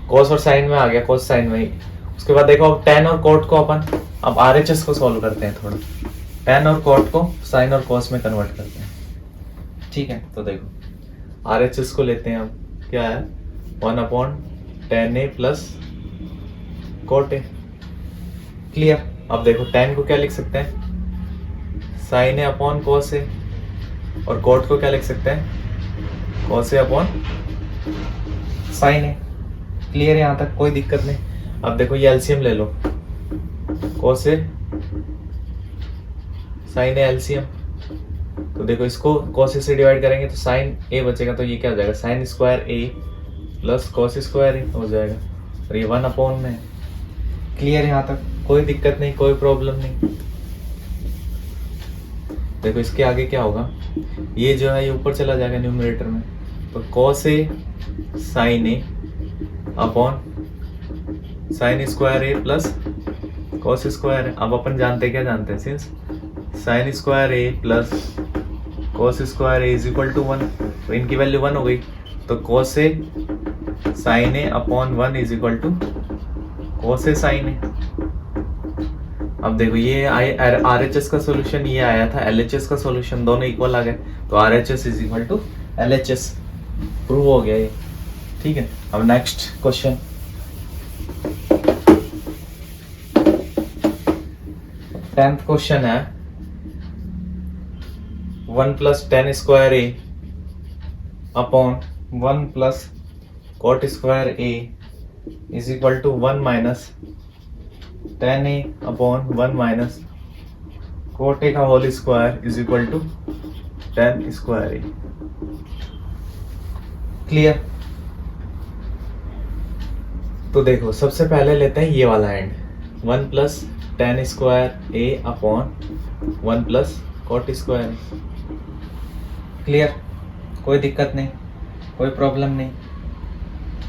कॉस और साइन में आ गया, कॉस साइन में ही। उसके बाद देखो अब टेन और कोट को अपन अब RHS को सॉल्व करते हैं थोड़ा। टेन और कोट को साइन और कॉस में कन्वर्ट करते हैं। ठीक है, तो देखो RHS को लेते हैं। अब क्या है, 1/10A plus cot A. Clear. अब देखो टेन को क्या लिख सकते हैं, sine A upon cos A, और कोट को क्या लिख सकते हैं, cos A upon sine A. Clear है यहाँ तक, कोई दिक्कत नहीं। अब देखो ये एलसीएम ले लो, cos A sine A LCM. तो देखो इसको कॉस ए से डिवाइड करेंगे तो साइन ए बचेगा, तो ये क्या हो जाएगा, साइन स्क्वायर ए प्लस कॉस स्क्वायर ए हो जाएगा, और ये 1/, में। क्लियर यहाँ तक, कोई दिक्कत नहीं, कोई प्रॉब्लम नहीं। देखो इसके आगे क्या होगा, ये जो है ये ऊपर चला जाएगा न्यूमरेटर में, तो cos A sine A upon sine square A plus cos square ए। अब अपन जानते हैं, क्या जानते हैं, since sine square A plus cos square A is equal to 1, तो इनकी वैल्यू 1 हो गई, तो cos A sine A upon 1 is equal to cos A sine A. अब देखो ये RHS का सॉल्यूशन ये आया था, LHS का सॉल्यूशन, दोनों इक्वल आ गए, तो RHS is equal to LHS prove हो गया ये। ठीक है, अब नेक्स्ट क्वेश्चन। टेंथ क्वेश्चन है 1 plus ten square A upon 1 plus cot square A is equal to 1 minus tan A upon 1 minus cot A का whole square is equal to tan square A. Clear. तो देखो सबसे पहले लेते हैं ये वाला एंड, 1 प्लस टेन स्क्वायर ए अपॉन 1 प्लस कॉट स्क्वायर ए। क्लियर, कोई दिक्कत नहीं, कोई प्रॉब्लम नहीं।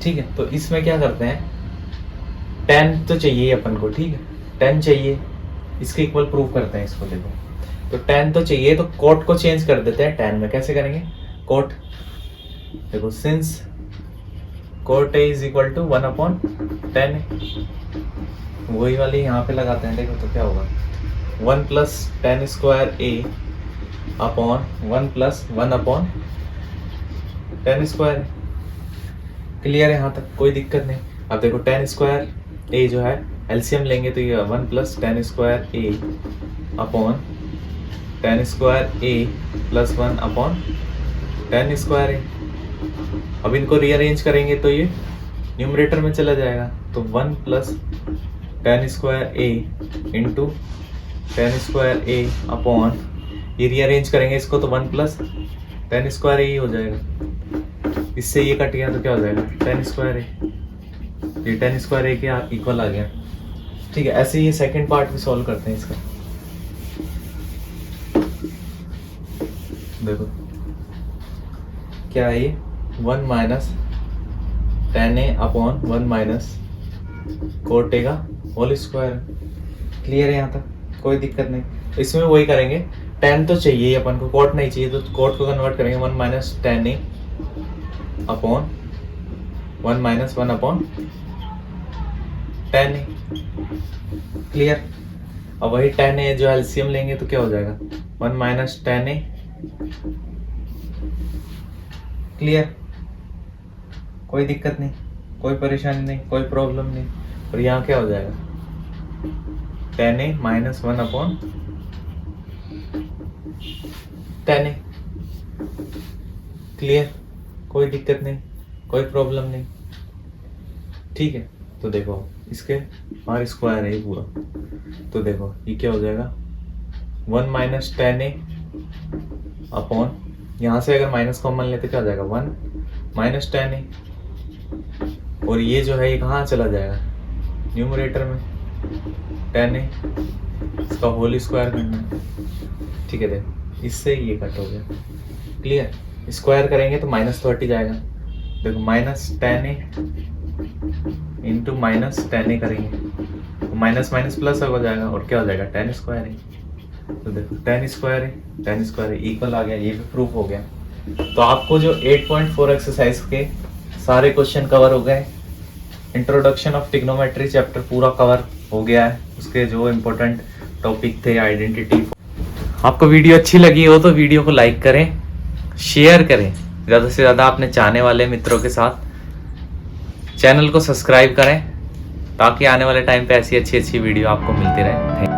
ठीक है, तो इसमें क्या करते हैं, टेन तो चाहिए अपन को, ठीक है, टेन चाहिए, इसके इक्वल प्रूव करते हैं इसको। देखो तो टेन तो चाहिए, तो कोट को चेंज कर देते हैं टेन में। कैसे करेंगे, कोट, देखो since cot A is equal to 1/10, वही वाली यहाँ पे लगाते हैं। देखो तो क्या होगा, 1 प्लस टेन स्क्वायर ए अपॉन 1 प्लस 1/10 स्क्वायर। क्लियर है यहाँ तक, कोई दिक्कत नहीं। अब देखो टेन स्क्वायर ए जो है एलसीएम लेंगे तो ये 1 प्लस टेन स्क्वायर ए अपॉन टेन स्क्वायर ए प्लस 1/10 स्क्वायर ए। अब इनको रीअरेंज करेंगे तो ये न्यूमरेटर में चला जाएगा, तो 1 प्लस टेन स्क्वायर ए इंटू टेन स्क्वायर ए अपॉन, ये रीअरेंज करेंगे इसको तो 1 प्लस टेन स्क्वायर ए हो जाएगा। इससे ये कट गया तो क्या हो जाएगा, टेन स्क्वायर ए, ये टेन स्क्वायर ए के इक्वल आ गया। ठीक है, ऐसे ही सेकंड पार्ट भी सॉल्व करते हैं इसका। देखो क्या है ये, 1 minus tan A upon 1 minus cot A का होल स्क्वायर। क्लियर है यहाँ तक, कोई दिक्कत नहीं। इसमें वही करेंगे, टेन तो चाहिए अपन को, कोट नहीं चाहिए, तो कोट को कन्वर्ट करेंगे 1 minus tan A upon 1 minus 1/10 A. Clear. अब वही 10 ए जो एलसीएम लेंगे तो क्या हो जाएगा, 1 माइनस 10 ए। क्लियर, कोई दिक्कत नहीं, कोई परेशानी नहीं, कोई प्रॉब्लम नहीं। और यहाँ क्या हो जाएगा, 10 ए माइनस 1/10 ए। क्लियर, कोई दिक्कत नहीं, कोई प्रॉब्लम नहीं। ठीक है, तो देखो इसके आर स्क्वायर है पूरा, तो देखो ये क्या हो जाएगा, 1 माइनस टेन ए अपॉन, यहाँ से अगर माइनस कॉमन लेते क्या हो जाएगा, 1 माइनस टेन ए, और ये जो है ये कहाँ चला जाएगा, न्यूमरेटर में 10a, इसका होल स्क्वायर करना है। ठीक है, देखो इससे ये कट हो गया, क्लियर। स्क्वायर करेंगे तो माइनस तो हट ही जाएगा। देखो minus 10a into minus 10a करेंगे तो माइनस माइनस प्लस हो जाएगा, और क्या हो जाएगा 10 स्क्वायर है। तो देखो 10 स्क्वायर है, 10 स्क्वायर है इक्वल आ गया, ये भी प्रूफ हो गया। तो आपको जो 8.4 एक्सरसाइज के सारे क्वेश्चन कवर हो गए। इंट्रोडक्शन ऑफ ट्रिग्नोमेट्री चैप्टर पूरा कवर हो गया है। उसके जो इम्पोर्टेंट टॉपिक थे आइडेंटिटी। आपको वीडियो अच्छी लगी हो तो वीडियो को लाइक करें, शेयर करें ज़्यादा से ज़्यादा अपने चाहने वाले मित्रों के साथ। चैनल को सब्सक्राइब करें ताकि आने वाले टाइम पे ऐसी अच्छी अच्छी वीडियो आपको मिलती रहे।